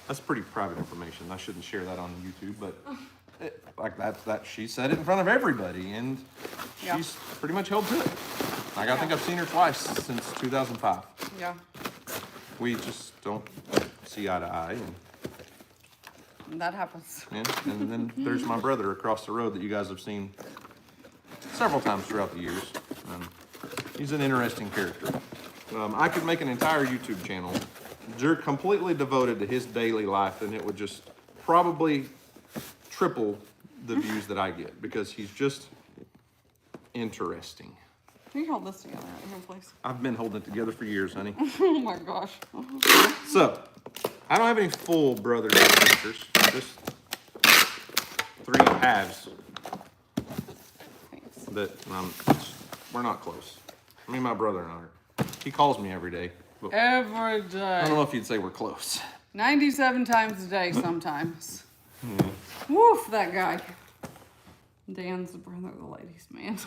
That's pretty private information. I shouldn't share that on YouTube, but that she said it in front of everybody, and she's pretty much held to it. Like, I think I've seen her twice since 2005. Yeah. We just don't see eye to eye, and that happens. Yeah, and then there's my brother across the road that you guys have seen several times throughout the years. He's an interesting character. I could make an entire YouTube channel completely devoted to his daily life, and it would just probably triple the views that I get because he's just interesting. Can you hold this together right here, please? I've been holding it together for years, honey. Oh my gosh. So, I don't have any full brothers and sisters, just 3 halves. Thanks. That we're not close. I mean, my brother and I are. He calls me every day. But Every day. I don't know if you'd say we're close. 97 times a day sometimes. Yeah. Woof, that guy. Dan's the brother of the ladies, man.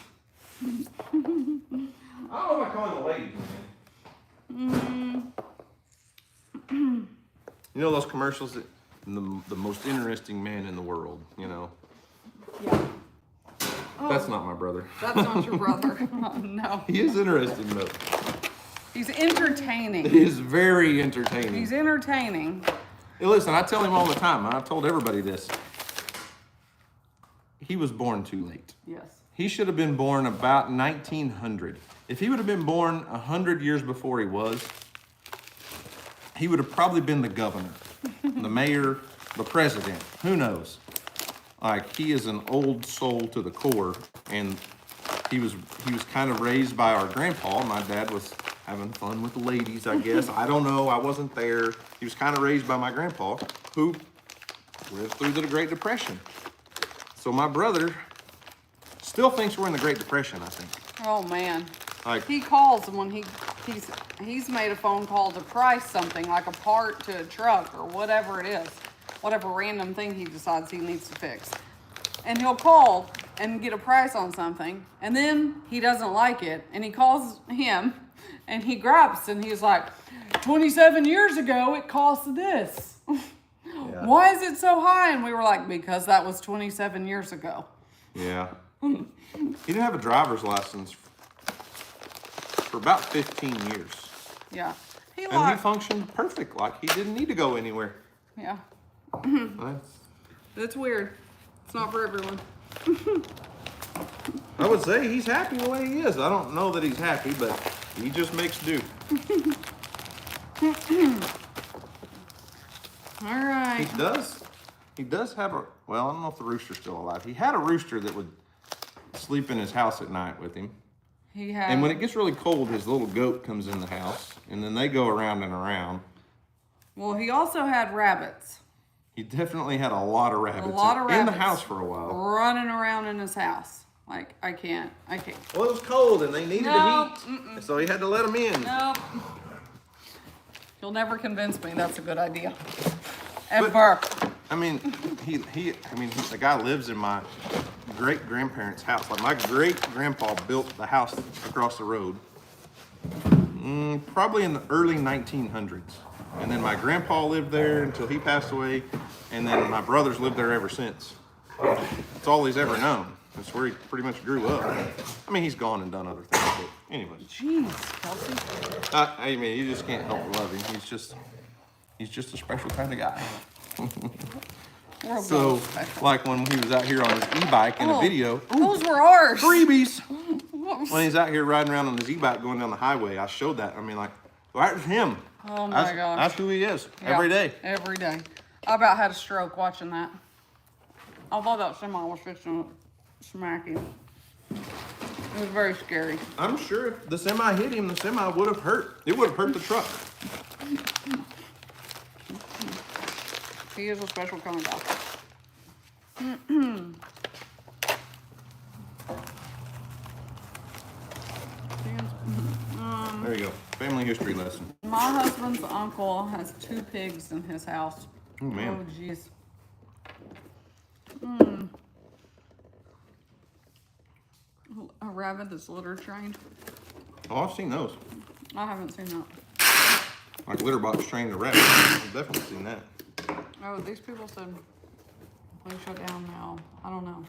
I don't know if I call him the ladies, man. You know those commercials that the most interesting man in the world, you know? Yeah. Oh, That's not my brother. that's not your brother. Oh, no. He is interesting, though. He's entertaining. He is very entertaining. He's entertaining. Hey, listen, I tell him all the time, and I've told everybody this. He was born too late. Yes. He should have been born about 1900. If he would have been born 100 years before he was, he would have probably been the governor, the mayor, the president. Who knows? Like, he is an old soul to the core, and he was kind of raised by our grandpa. My dad was having fun with the ladies, I guess. I don't know. I wasn't there. He was kind of raised by my grandpa, who lived through the Great Depression. So my brother still thinks we're in the Great Depression, I think. Oh man. Like, He calls when he's made a phone call to price something like a part to a truck or whatever it is, whatever random thing he decides he needs to fix. And he'll call and get a price on something, and then he doesn't like it, and he calls him and he grabs and he's like, 27 years ago it cost this. yeah. Why is it so high? And we were like, because that was 27 years ago. Yeah. He didn't have a driver's license for about 15 years. Yeah. And he functioned perfect, like he didn't need to go anywhere. Yeah. That's- It's weird. It's not for everyone. I would say he's happy the way he is. I don't know that he's happy, but he just makes do. All right. He does have a, well, I don't know if the rooster's still alive. He had a rooster that would sleep in his house at night with him. He had. And when it gets really cold, his little goat comes in the house, and then they go around and around. Well, he also had rabbits. He definitely had a lot of rabbits, In the house for a while. Running around in his house. Like, I can't. Well, it was cold, and they needed No, the heat, so he had to let them in. Nope. You'll never convince me that's a good idea. Ever. I mean, the guy lives in my great-grandparents' house. Like, my great-grandpa built the house across the road, probably in the early 1900s. And then my grandpa lived there until he passed away, and then my brothers lived there ever since. It's all he's ever known. That's where he pretty much grew up. I mean, he's gone and done other things, but anyway. Jeez, Kelsey. I mean, you just can't help but love him. He's just a special kind of guy. We're So, both special. like when he was out here on his e-bike in a video. Those were ours. Freebies! When he's out here riding around on his e-bike going down the highway, I showed that. I mean, like, that's him. Oh my gosh. That's who he is, Yeah, every day. Every day. I about had a stroke watching that. I thought that semi was fixing to smack him. It was very scary. I'm sure if the semi hit him, the semi would have hurt. It would have hurt the truck. He is a special kind of guy. There you go. Family history lesson. My husband's uncle has 2 pigs in his house. Oh, man. Oh, jeez. A rabbit that's litter trained. Oh, I've seen those. I haven't seen that. Like litter box trained a rabbit. I've definitely seen that. Oh, these people said, please shut down now. I don't know.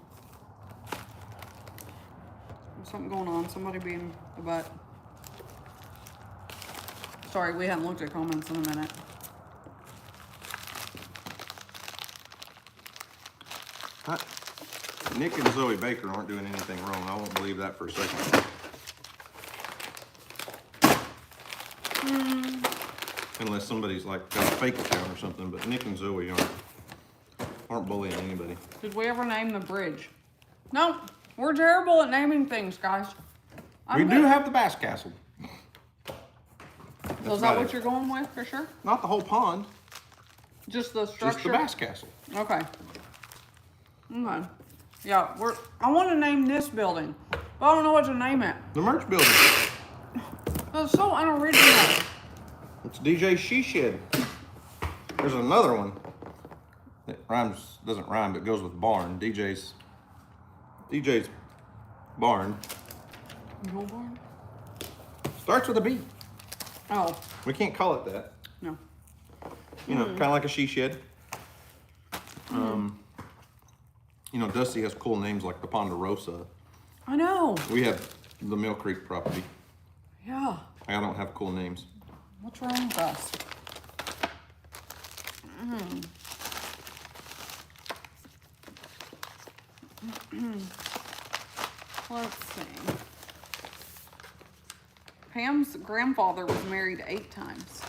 There's something going on. Somebody being a butt. Sorry, we haven't looked at comments in a minute. Nick and Zoe Baker aren't doing anything wrong. I won't believe that for a second. Unless somebody's like got a fake account or something, but Nick and Zoe aren't bullying anybody. Did we ever name the bridge? No, we're terrible at naming things, guys. We do have the Bass Castle. So is that what you're going with for sure? Not the whole pond, Just the structure? just the Bass Castle. Okay. Okay. Yeah, I want to name this building, but I don't know what to name it. The merch building. That's so unoriginal. It's DJ She Shed. There's another one that doesn't rhyme, but goes with barn. DJ's barn. Your barn? Starts with a B. Oh, We can't call it that. no. You know, kind of like a she shed. You know, Dusty has cool names like the Ponderosa. I know. We have the Mill Creek property. Yeah. I don't have cool names. What's wrong with us? Let's see. Pam's grandfather was married 8 times.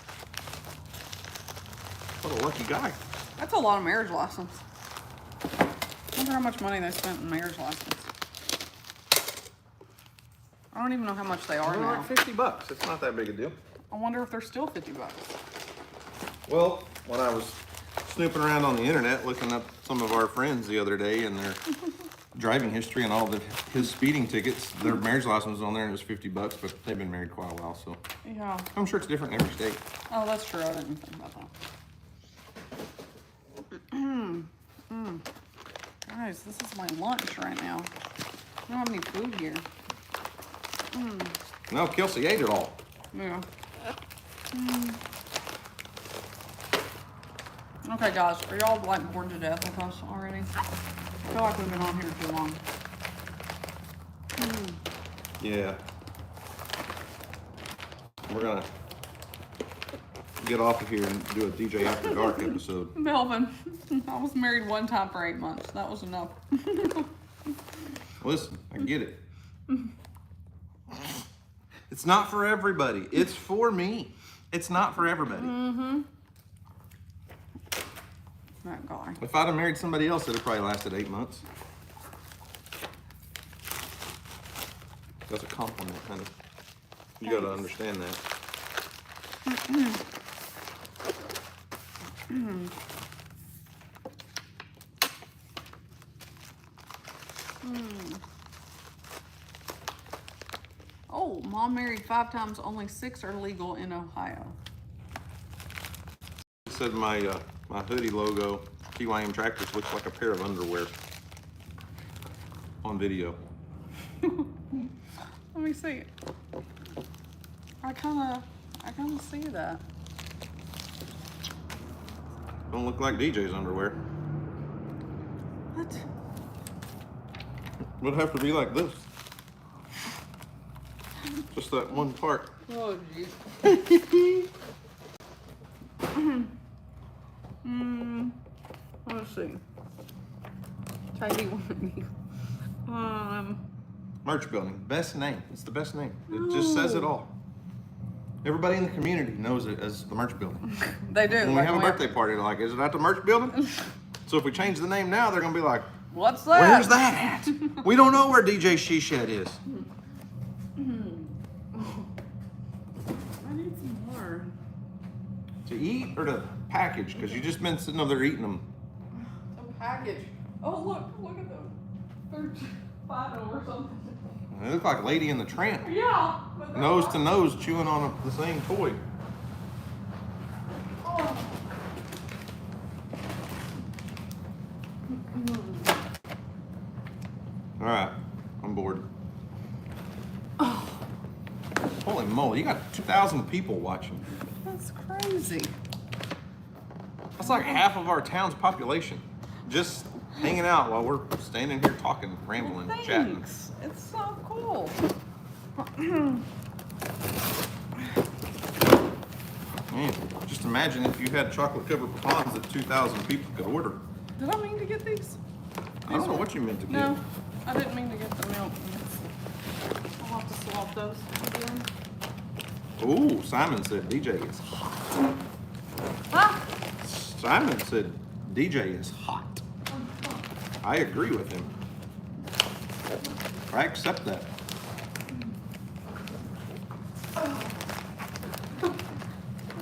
What a lucky guy. That's a lot of marriage license. I wonder how much money they spent in marriage license. I don't even know how much they are They're now. like $50. It's not that big a deal. I wonder if they're still $50. Well, when I was snooping around on the internet looking up some of our friends the other day and their driving history and all his speeding tickets, their marriage license was on there and it was $50, but they've been married quite a while, so Yeah. I'm sure it's different in every state. Oh, that's true. I didn't think about that. Guys, this is my lunch right now. I don't have any food here. No, Kelsey ate it all. Yeah. Okay, guys, are y'all like bored to death with us already? I feel like we've been on here too long. Yeah. We're gonna get off of here and do a DJ After Dark episode. Melvin, I was married 1 time for 8 months. That was enough. Listen, I get it. It's not for everybody. It's for me. It's not for everybody. That guy. If I'd have married somebody else, it'd have probably lasted 8 months. That's a compliment, honey. You gotta understand that. Oh, mom married 5 times. Only 6 are legal in Ohio. It said my hoodie logo, TYM Tractors, looks like a pair of underwear on video. Let me see. I kind of see that. Don't look like DJ's underwear. What? Would have to be like this. Just that one part. Oh, jeez. see. Tidy Windy. Merch building, best name. It's the best name. It just says it all. Everybody in the community knows it as the merch building. They do. When we have a birthday party, they're like, is it at the merch building? So if we change the name now, they're gonna be like, what's that? where's that at? We don't know where DJ She Shed is. I need some more. To eat or to package? Because you just been sitting over there eating them. A package. Oh, look at them. They're Fido or something. They look like Lady and the Tramp. Yeah. Nose to nose chewing on the same toy. Oh. All right, I'm bored. Oh, Holy moly, you got 2,000 people watching. that's crazy. That's like half of our town's population. Just hanging out while we're standing here talking, rambling, Well, chatting. thanks. It's so cool. Man, just imagine if you had chocolate covered pecans that 2,000 people could order. Did I mean to get these? I don't know what you meant to get. No, I didn't mean to get the milk. I'll have to swap those again. Ooh, Simon said DJ is hot. Ah! Simon said DJ is hot. I agree with him. I accept that.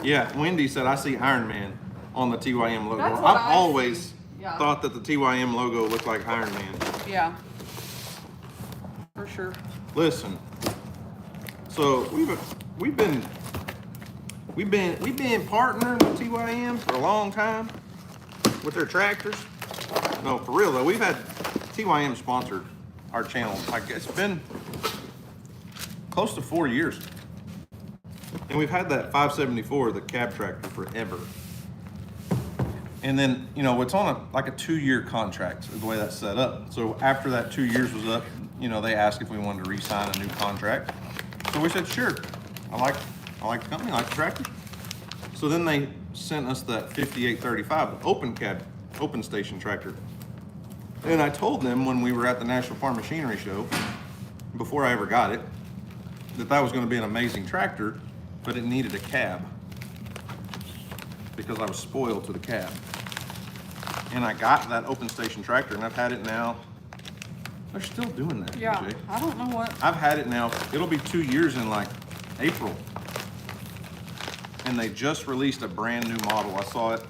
Yeah, Wendy said, I see Iron Man on the TYM logo. That's what I've I always see. Yeah. thought that the TYM logo looked like Iron Man. Yeah. For sure. Listen, so we've been partnering with TYM for a long time with their tractors. No, for real though, we've had TYM sponsored our channel. Like it's been close to 4 years, and we've had that 574, the cab tractor, forever. And then, you know, it's on like a 2-year contract, the way that's set up. So after that 2 years was up, you know, they asked if we wanted to re-sign a new contract. So we said, sure. I like the company, I like the tractor. So then they sent us that 5835, the open station tractor. And I told them when we were at the National Farm Machinery Show, before I ever got it, that was going to be an amazing tractor, but it needed a cab because I was spoiled to the cab. And I got that open station tractor, and I've had it now. They're still doing that. Yeah. DJ. I don't know what. I've had it now. It'll be 2 years in like April. And they just released a brand new model. I saw it.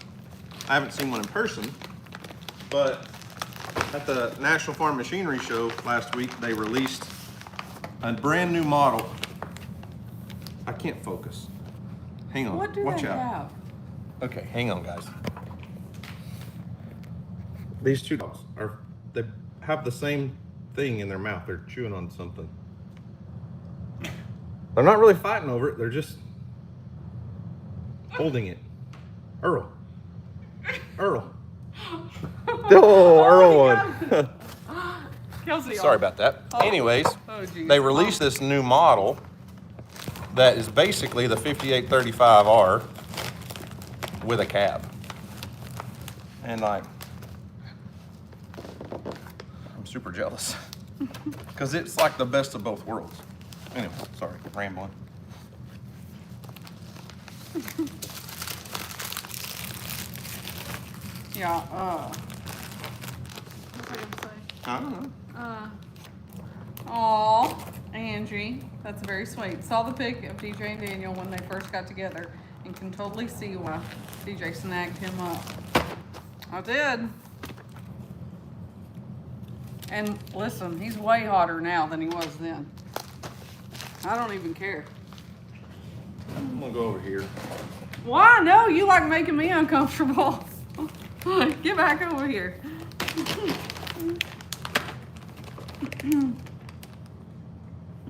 I haven't seen one in person, but at the National Farm Machinery Show last week, they released a brand new model. I can't focus. Hang on. What do Watch they out. have? Okay, hang on, guys. These two dogs they have the same thing in their mouth. They're chewing on something. They're not really fighting over it. They're just holding it. Earl. Oh, Earl won. Kelsey. Sorry about that. Oh. Anyways, Geez. they released this new model that is basically the 5835R with a cab. And like, I'm super jealous because it's like the best of both worlds. Anyway, sorry, rambling. Yeah. What was I gonna say? I don't know. Aw, Angie, that's very sweet. Saw the pic of DJ and Daniel when they first got together and can totally see why DJ snagged him up. I did. And listen, he's way hotter now than he was then. I don't even care. I'm gonna go over here. Why? No, you like making me uncomfortable. Get back over here.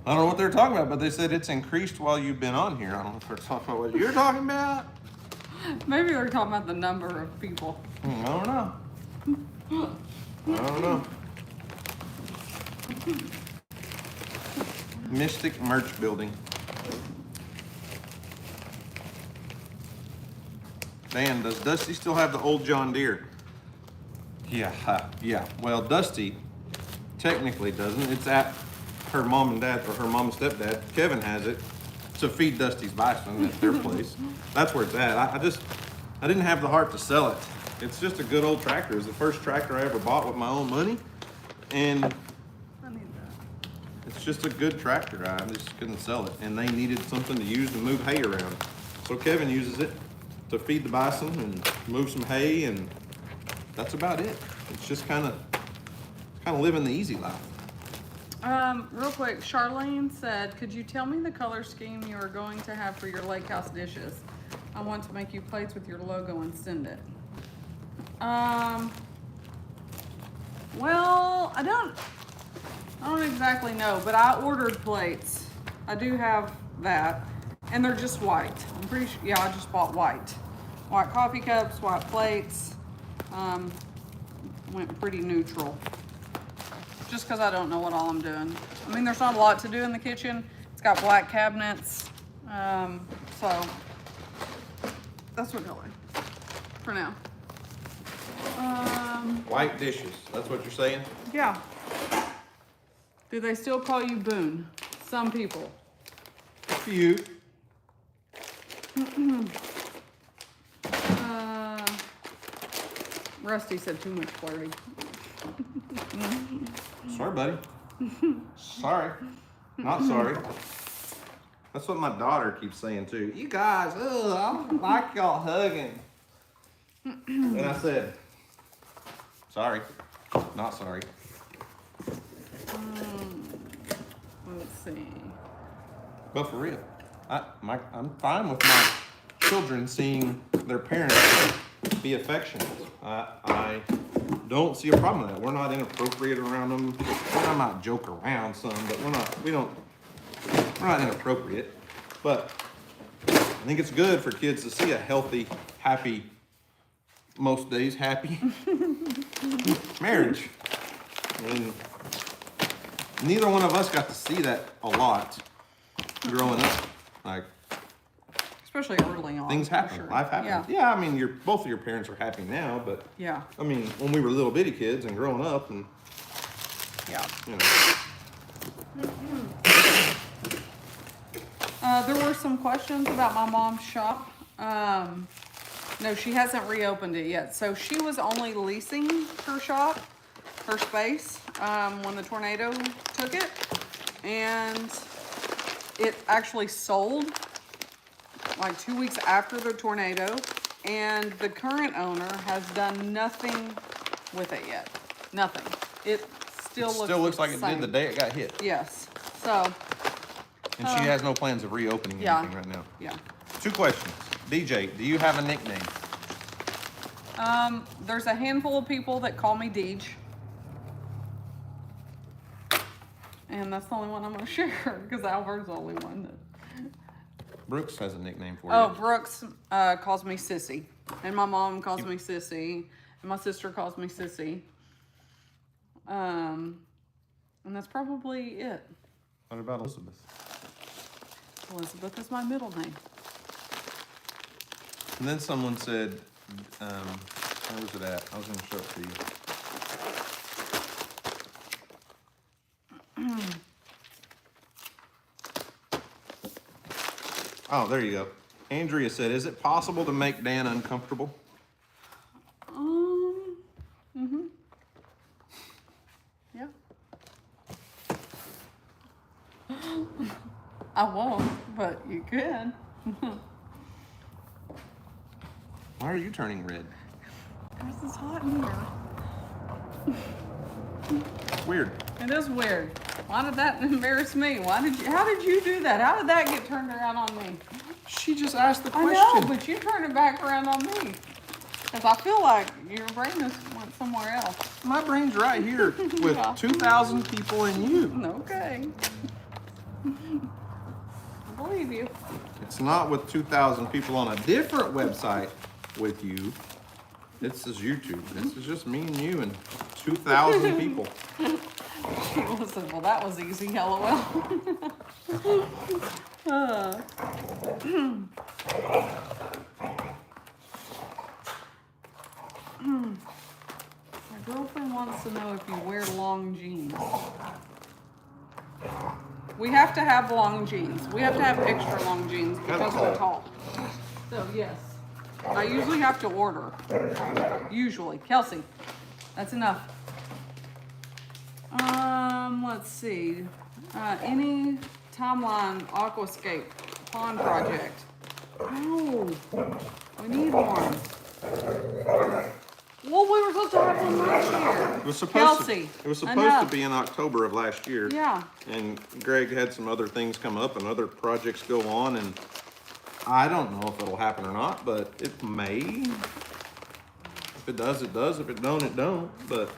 I don't know what they're talking about, but they said it's increased while you've been on here. I don't know if they're talking about what you're talking about. Maybe they're talking about the number of people. I don't know. I don't know. Mystic Merch Building. Dan, does Dusty still have the old John Deere? Yeah. Well, Dusty technically doesn't. It's at her mom and dad, or her mom and stepdad. Kevin has it to feed Dusty's bison at their place. That's where it's at. I didn't have the heart to sell it. It's just a good old tractor. It's the first tractor I ever bought with my own money, and I need that. it's just a good tractor. I just couldn't sell it, and they needed something to use to move hay around. So Kevin uses it to feed the bison and move some hay, and that's about it. It's just kind of living the easy life. Real quick, Charlene said, could you tell me the color scheme you are going to have for your lake house dishes? I want to make you plates with your logo and send it. Well, I don't exactly know, but I ordered plates. I do have that, and they're just white. I'm pretty sure, yeah, I just bought white. White coffee cups, white plates. Went pretty neutral. Just because I don't know what all I'm doing. I mean, there's not a lot to do in the kitchen. It's got black cabinets. So that's what color for now. White dishes. That's what you're saying? Yeah. Do they still call you Boone? Some people. A few. Rusty said too much flirting. Sorry, buddy. Sorry. Not sorry. That's what my daughter keeps saying too. You guys, I don't like y'all hugging. And I said, sorry. Not sorry. Let's see. But for real, I'm fine with my children seeing their parents be affectionate. I don't see a problem with that. We're not inappropriate around them. I might joke around some, but we're not inappropriate. But I think it's good for kids to see a healthy, happy, most days happy marriage. I mean, neither one of us got to see that a lot growing up. Like, Especially early on. things happen. for sure. Life happens. Yeah, I mean, both of your parents are happy now, but Yeah. I mean, when we were little bitty kids and growing up, and Yeah. you know, There were some questions about my mom's shop. No, she hasn't reopened it yet. So she was only leasing her shop, her space, when the tornado took it. And it actually sold like 2 weeks after the tornado. And the current owner has done nothing with it yet. Nothing. It still looks like it same. did the day it got hit. Yes. So, And she has no plans of reopening yeah. anything right now. yeah. 2 questions. DJ, do you have a nickname? There's a handful of people that call me Deej. And that's the only one I'm gonna share, because Albert's the only one that... Brooks has a nickname for Oh, you. Brooks calls me Sissy. And my mom calls me Sissy. And my sister calls me Sissy. And that's probably it. What about Elizabeth? Elizabeth is my middle name. And then someone said, where was it at? I was going to show it to you. Oh, there you go. Andrea said, is it possible to make Dan uncomfortable? Yeah. I won't, but you can. Why are you turning red? Because it's hot in here. Weird. It is weird. Why did that embarrass me? How did you do that? How did that get turned around on me? She just asked the I question. know, but you turned it back around on me. Because I feel like your brain just went somewhere else. My brain's right here with Yeah. 2,000 people and you. Okay. I believe you. It's not with 2,000 people on a different website with you. This is YouTube. This is just me and you and 2,000 people. Listen, well, that was easy, LOL. My have to have long jeans. We have to have extra long jeans because we're tall. So yes, I usually have to order. Usually, Kelsey, that's enough. Let's see. Any timeline aquascape pond project? No, we need one. Well, we were supposed to have one last year. It was supposed Kelsey, to. It was supposed enough. to be in October of last year. Yeah. And Greg had some other things come up and other projects go on, and I don't know if it'll happen or not, but it may. If it does, it does. If it don't, it don't. But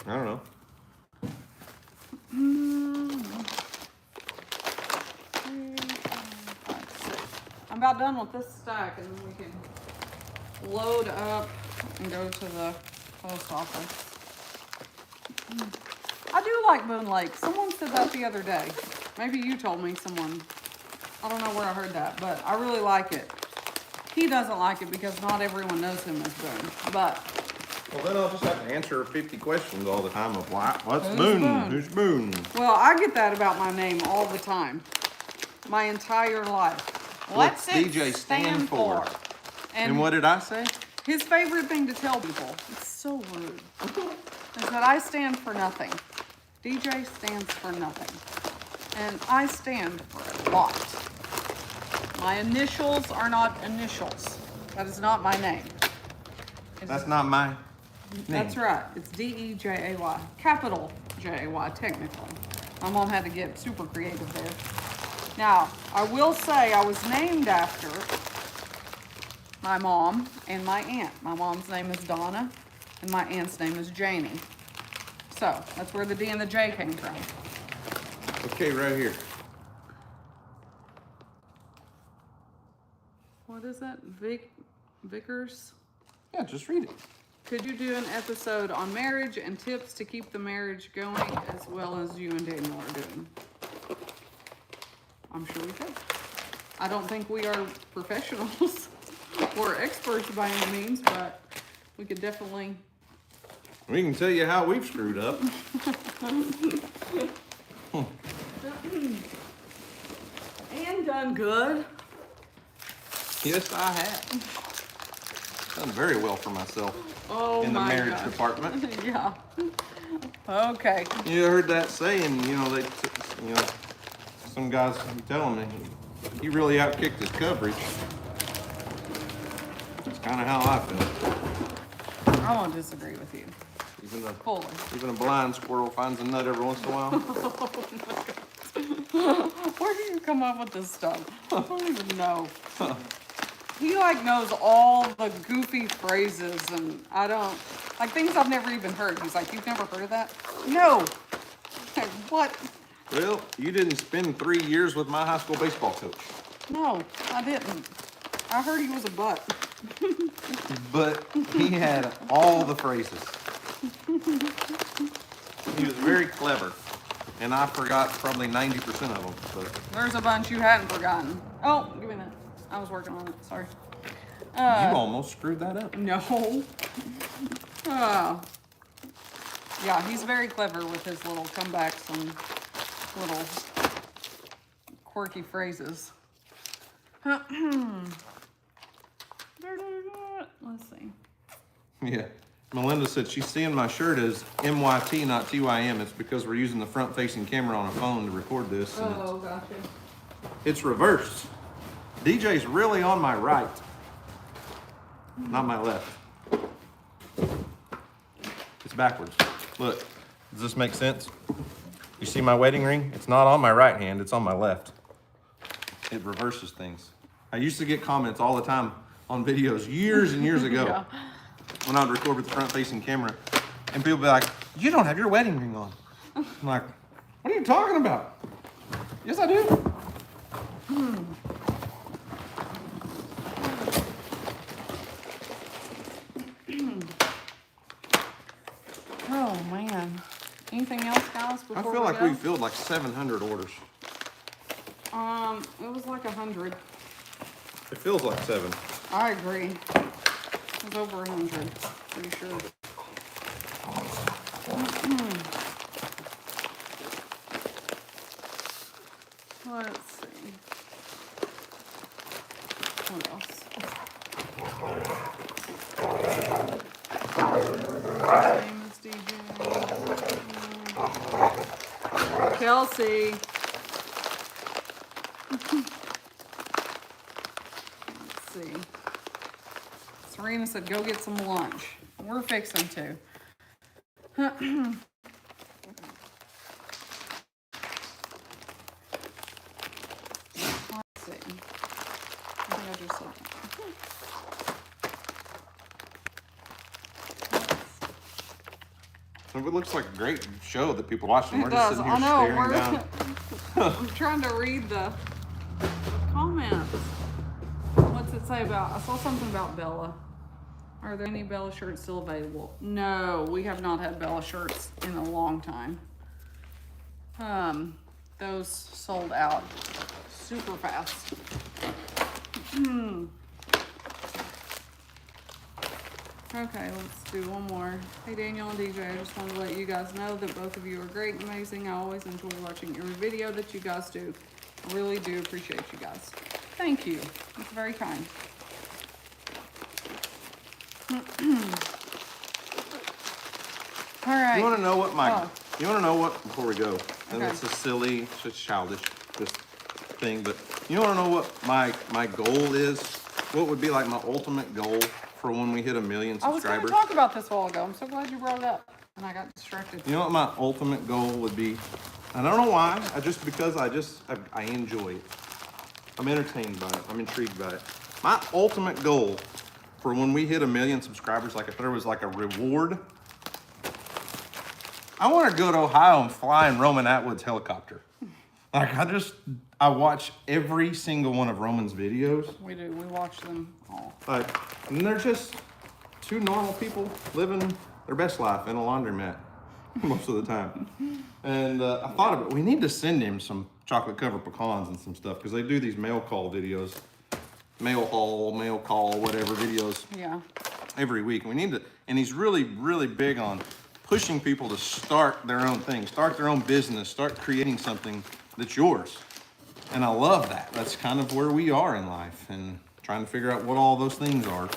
I don't know. I'm about done with this stack, and then we can load up and go to the post office. I do like Boone Lake. Someone said that the other day. Maybe you told me, someone. I don't know where I heard that, but I really like it. He doesn't like it because not everyone knows him as Boone. But Well, then I'll just have to answer 50 questions all the time of what's Who's Boone? Boone? Who's Boone? well, I get that about my name all the time. My entire life. What's What's it DJ stand for? And what did I say? His favorite thing to tell people, it's so rude, is that I stand for nothing. DJ stands for nothing. And I stand for a lot. My initials are not initials. That is not my name. That's not my name. That's right. It's D-E-J-A-Y. Capital J-A-Y, technically. My mom had to get super creative there. Now, I will say I was named after my mom and my aunt. My mom's name is Donna, and my aunt's name is Janie. So, that's where the D and the J came from. Okay, right here. What is that? Vickers? Yeah, just read it. Could you do an episode on marriage and tips to keep the marriage going as well as you and Daniel are doing? I'm sure we could. I don't think we are professionals or experts by any means, but we could definitely. We can tell you how we've screwed up. And done good. Yes, I have. Done very well for myself Oh in the my marriage gosh. department. Yeah. Okay. You heard that saying, some guys be telling me, he really outkicked his coverage. That's kind of how I feel. I won't disagree with you. Fully. Even a blind squirrel finds a nut every once in a while. Where do you come up with this stuff? I don't even know. He knows all the goofy phrases, and I don't, things I've never even heard. He's like, you've never heard of that? No. Like, what? Well, you didn't spend 3 years with my high school baseball coach. No, I didn't. I heard he was a butt. But he had all the phrases. He was very clever. And I forgot probably 90% of them. But There's a bunch you hadn't forgotten. Oh, give me that. I was working on it. Sorry. you almost screwed that up. No. Yeah, he's very clever with his little comebacks and little quirky phrases. Let's see. Yeah. Melinda said she's seeing my shirt as MYT, not TYM. It's because we're using the front-facing camera on a phone to record this. And Oh, gotcha. it's reversed. DJ's really on my right, not my left. It's backwards. Look, does this make sense? You see my wedding ring? It's not on my right hand, it's on my left. It reverses things. I used to get comments all the time on videos years and years ago. Yeah. When I would record with the front-facing camera, and people would be like, you don't have your wedding ring on. I'm like, what are you talking about? Yes, I do. Oh, man. Anything else, guys, before I we feel like go? we filled like 700 orders. It was like 100. It feels like 7. I agree. It was over 100, pretty sure. Let's see. What else? Famous DJ. Kelsey. Let's see. Serena said, go get some lunch. We're fixing to. Let's see. I think I just said that. It looks like a great show that people watching. We're It just does. sitting I here know. staring down. I'm trying to read the comments. What's it say about? I saw something about Bella. Are there any Bella shirts still available? No, we have not had Bella shirts in a long time. Those sold out super fast. Okay, let's do one more. Hey Daniel and DJ, I just want to let you guys know that both of you are great and amazing. I always enjoy watching every video that you guys do. I really do appreciate you guys. Thank you. That's very kind. All right. You want to know what you want to know what, before we go, and Okay. it's a silly, it's just childish, just thing, but you want to know what my goal is? What would be like my ultimate goal for when we hit 1 million I was going subscribers? to talk about this a while ago. I'm so glad you brought it up. And I got distracted. You know what my ultimate goal would be? And I don't know why, because I enjoy it. I'm entertained by it. I'm intrigued by it. My ultimate goal for when we hit 1 million subscribers, like if there was like a reward, I want to go to Ohio and fly in Roman Atwood's helicopter. Like I watch every single one of Roman's videos. We do. We watch them all. Like, and they're just two normal people living their best life in a laundromat most of the time. And I thought of it. We need to send him some chocolate covered pecans and some stuff because they do these mail call videos, mail haul, mail call, whatever videos Yeah. every week. And we need to. And he's really, really big on pushing people to start their own thing, start their own business, start creating something that's yours. And I love that. That's kind of where we are in life and trying to figure out what all those things are.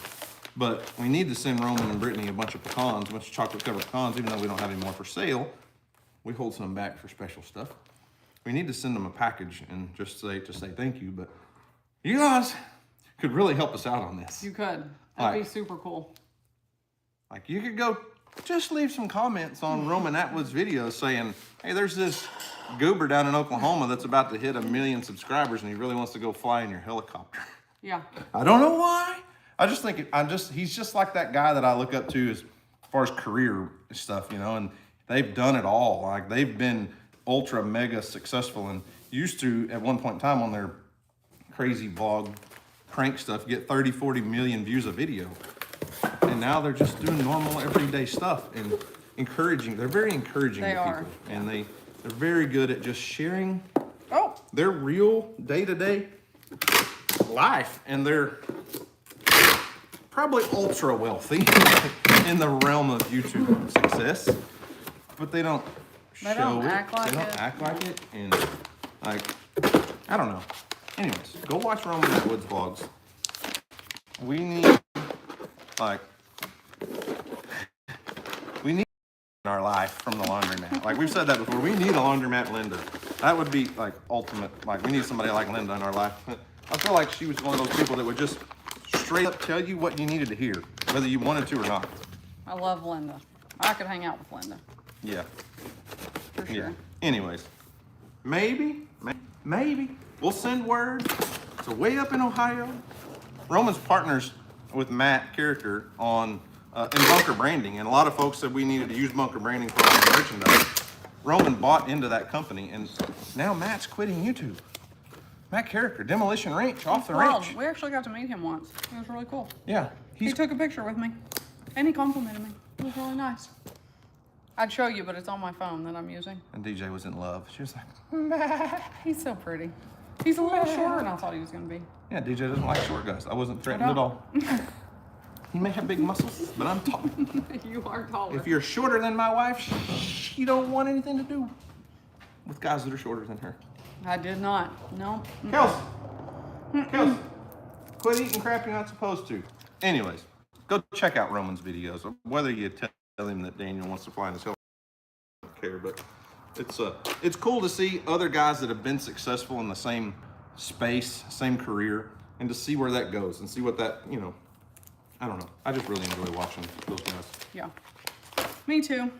But we need to send Roman and Brittany a bunch of pecans, a bunch of chocolate covered pecans, even though we don't have any more for sale. We hold some back for special stuff. We need to send them a package and just say thank you. But you guys could really help us out on this. You could. That'd be super cool. Like you could go, just leave some comments on Roman Atwood's videos saying, hey, there's this goober down in Oklahoma that's about to hit 1 million subscribers and he really wants to go fly in your helicopter. Yeah. I don't know why. I just think he's just like that guy that I look up to as far as career stuff, you know, and they've done it all. Like they've been ultra mega successful and used to at one point in time on their crazy vlog prank stuff get 30, 40 million views a video. And now they're just doing normal everyday stuff and encouraging. They're very encouraging to people. And they're very good at just sharing their real day-to-day life. And they're probably ultra wealthy in the realm of YouTube success, but they don't show it. They don't act like it. And like, I don't know. Anyways, go watch Roman Atwood's vlogs. We need in our life from the laundromat. Like we've said that before, we need a laundromat Linda. That would be like ultimate. Like we need somebody like Linda in our life. I feel like she was one of those people that would just straight up tell you what you needed to hear, whether you wanted to or not. I love Linda. I could hang out with Linda. Yeah. For sure. Yeah. Anyways, maybe we'll send word. So way up in Ohio, Roman's partners with Matt Character on in bunker branding, and a lot of folks said we needed to use bunker branding for all the merchandise. Roman bought into that company, and now Matt's quitting YouTube. Matt Character, Demolition Ranch, off the ranch. We actually got to meet him once. It was really cool. Yeah. He took a picture with me, and he complimented me. It was really nice. I'd show you, but it's on my phone that I'm using. And DJ was in love. She was like, he's so pretty. He's a little shorter than I thought he was going to be. yeah, DJ doesn't like short guys. I wasn't threatened at all. He may have big muscles, but I'm tall. You are taller. If you're shorter than my wife, she don't want anything to do with guys that are shorter than her. I did not. No. Kelsey. Kelsey. Quit eating crap you're not supposed to. Anyways, go check out Roman's videos. Whether you tell him that Daniel wants to fly in his helicopter, I don't care, but it's cool to see other guys that have been successful in the same space, same career, and to see where that goes and see what that, you know, I don't know. I just really enjoy watching those guys. Yeah. Me too.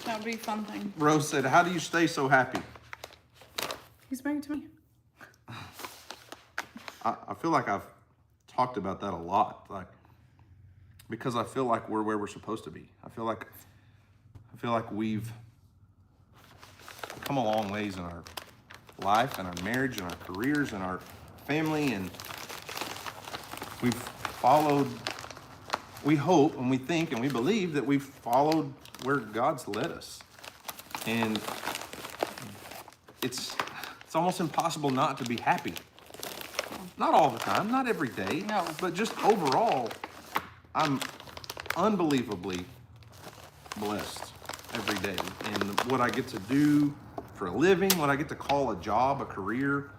That would be a fun thing. Rose said, how do you stay so happy? He's married to me. I feel like I've talked about that a lot, like, because I feel like we're where we're supposed to be. I feel like we've come a long ways in our life and our marriage and our careers and our family, and we've followed, we hope and we think and we believe that we've followed where God's led us. And it's almost impossible not to be happy. Not all the time, not every day, No. but just overall, I'm unbelievably blessed every day. And what I get to do for a living, what I get to call a job, a career,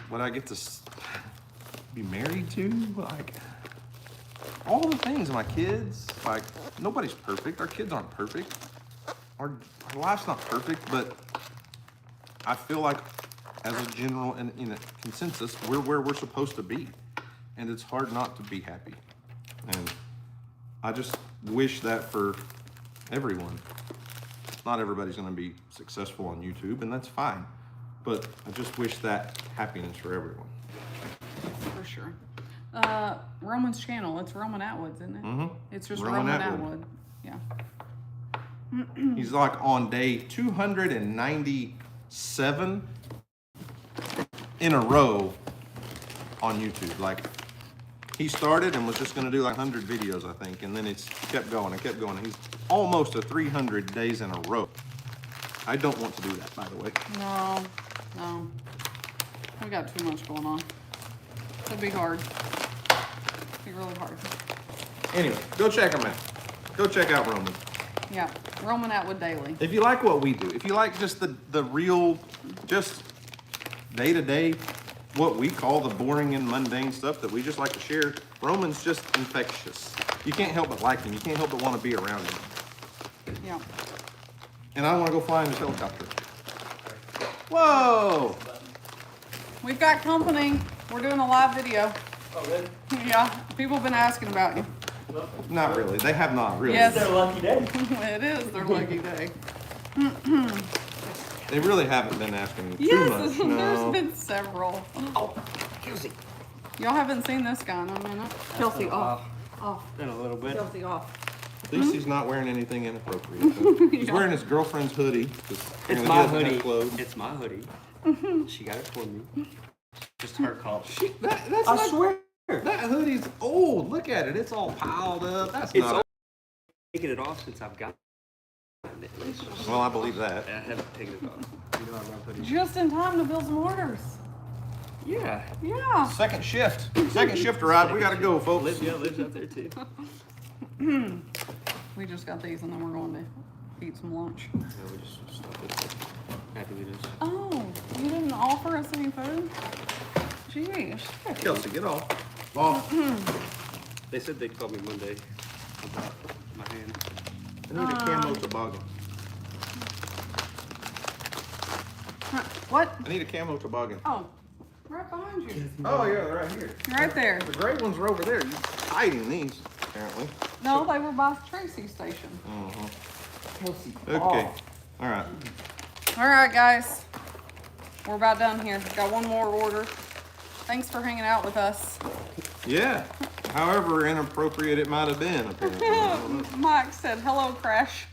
what I get to be married to, like all the things, my kids, like nobody's perfect. Our kids aren't perfect. Our life's not perfect, but I feel like as a general and in a consensus, we're where we're supposed to be. And it's hard not to be happy. And I just wish that for everyone. Not everybody's gonna be successful on YouTube, and that's fine. But I just wish that happiness for everyone. For sure. Roman's channel, it's Roman Atwood's, isn't it? Mm-hmm. It's just Roman Roman Atwood. Atwood. Yeah. He's like on day 297 in a row on YouTube. Like, he started and was just gonna do like 100 videos, I think, and then it's kept going and kept going. He's almost to 300 days in a row. I don't want to do that, by the way. No. We got too much going on. It'd be hard. It'd be really hard. Anyway, go check him out. Go check out Roman. Yeah, Roman Atwood Daily. If you like what we do, if you like just the real, just day-to-day, what we call the boring and mundane stuff that we just like to share, Roman's just infectious. You can't help but like him. You can't help but want to be around him. Yeah. And I want to go fly in this helicopter. Whoa! We've got company. We're doing a live video. Oh, really? Yeah, people have been asking about you. Not really. They have not, really. Yes. It's their lucky day. It is their lucky day. They really haven't been asking too Yes, much. No. there's been several. Oh, Kelsey. Y'all haven't seen this guy in a minute. Kelsey, off. Off. In a little bit. Kelsey, off. At least he's not wearing anything inappropriate. So. He's Yeah. wearing his girlfriend's hoodie. It's my hoodie. It's my hoodie. She got it for me. Just her call. That's I not, swear. that hoodie's old. Look at it. It's all piled up. That's It's not. all taken it off since I've got it. Well, I believe that. I haven't taken it off. You know I love hoodies. Just in time to build some orders. Yeah. Yeah. Second shift. Second shift arrived. We got to go, folks. Liv lives out there too. We just got these and then we're going to eat some lunch. Yeah, we just stopped it. Happy with this. Oh, you didn't offer us any food? Jeez. Kelsey, get off. Off. They said they'd call me Monday about my hand. I need a camo toboggan. What? I need a camo toboggan. Oh, right behind you. Oh, yeah, they're right here. Right there. The gray ones are over there. You're hiding these, apparently. No, they were by Tracy's station. Kelsey. Okay. All right. All right, guys. We're about done here. Got one more order. Thanks for hanging out with us. Yeah. However inappropriate it might have been, apparently. I don't know. Mike said, hello, Crash.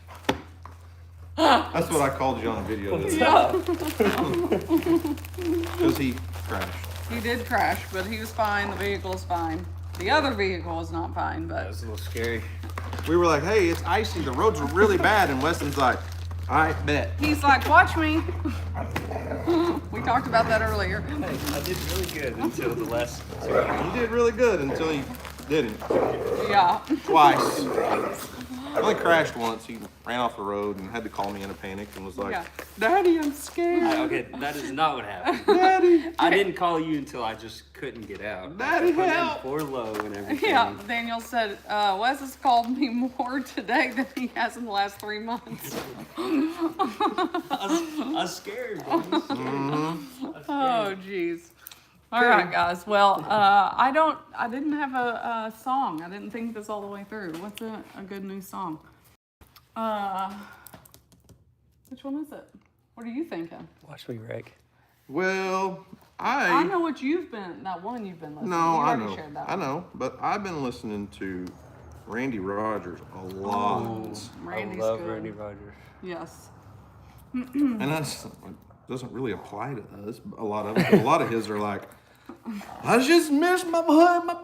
That's what I called you on video. Yeah. Because he crashed. He did crash, but he was fine. The vehicle is fine. The other vehicle is not fine, That but was a little scary. We were like, hey, it's icy. The roads are really bad. And Weston's like, I bet. he's like, watch me. We talked about that earlier. Hey, I did really good until the last 2 You did really good until you didn't. Yeah. Twice. I only crashed once. He ran off the road and had to call me in a panic and was like, Yeah. Daddy, I'm scared. Okay, that is not what happened. Daddy. I didn't call you until I just couldn't get out. Daddy, I put in help. 4 low and everything. Yeah, Daniel said, Wes has called me more today than he has in the last 3 months. I was scared, bro. Oh, jeez. All right, guys. Well, I didn't have a song. I didn't think this all the way through. What's a good new song? Which one is it? What are you thinking? Watch me, Rick. Well, I know what that one you've been listening to. No, You I already know. shared that I one. know, but I've been listening to Randy Rogers a lot. Randy's I love good. Randy Rogers. Yes. And that's doesn't really apply to us. A lot of his are like, I just miss my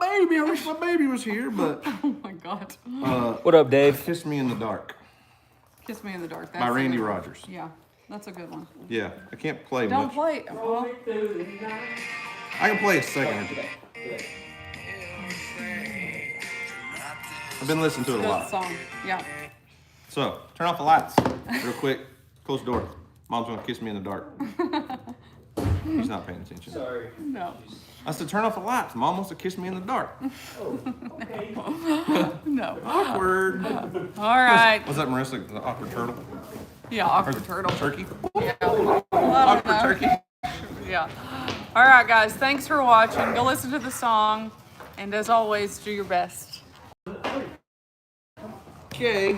baby. I wish my baby was here. But Oh my God. What up, Dave? Kiss Me in the Dark Kiss Me in the Dark. by That's a Randy good one. Rogers. Yeah, that's a good one. Yeah, I can't play Don't much. play. Well, I can play a second or two. I've been listening to it a good lot. song. Yeah. So turn off the lights real quick. Close the door. Mom's gonna kiss me in the dark. He's not paying attention. Sorry. No. I said turn off the lights. Mom wants to kiss me in the dark. Okay. No. Awkward. All right. Was that Marissa, the awkward turtle? Yeah, awkward turtle. Turkey? Yeah. I don't Awkward know. turkey. Yeah. All right, guys. Thanks for watching. Go listen to the song. And as always, do your best. Okay.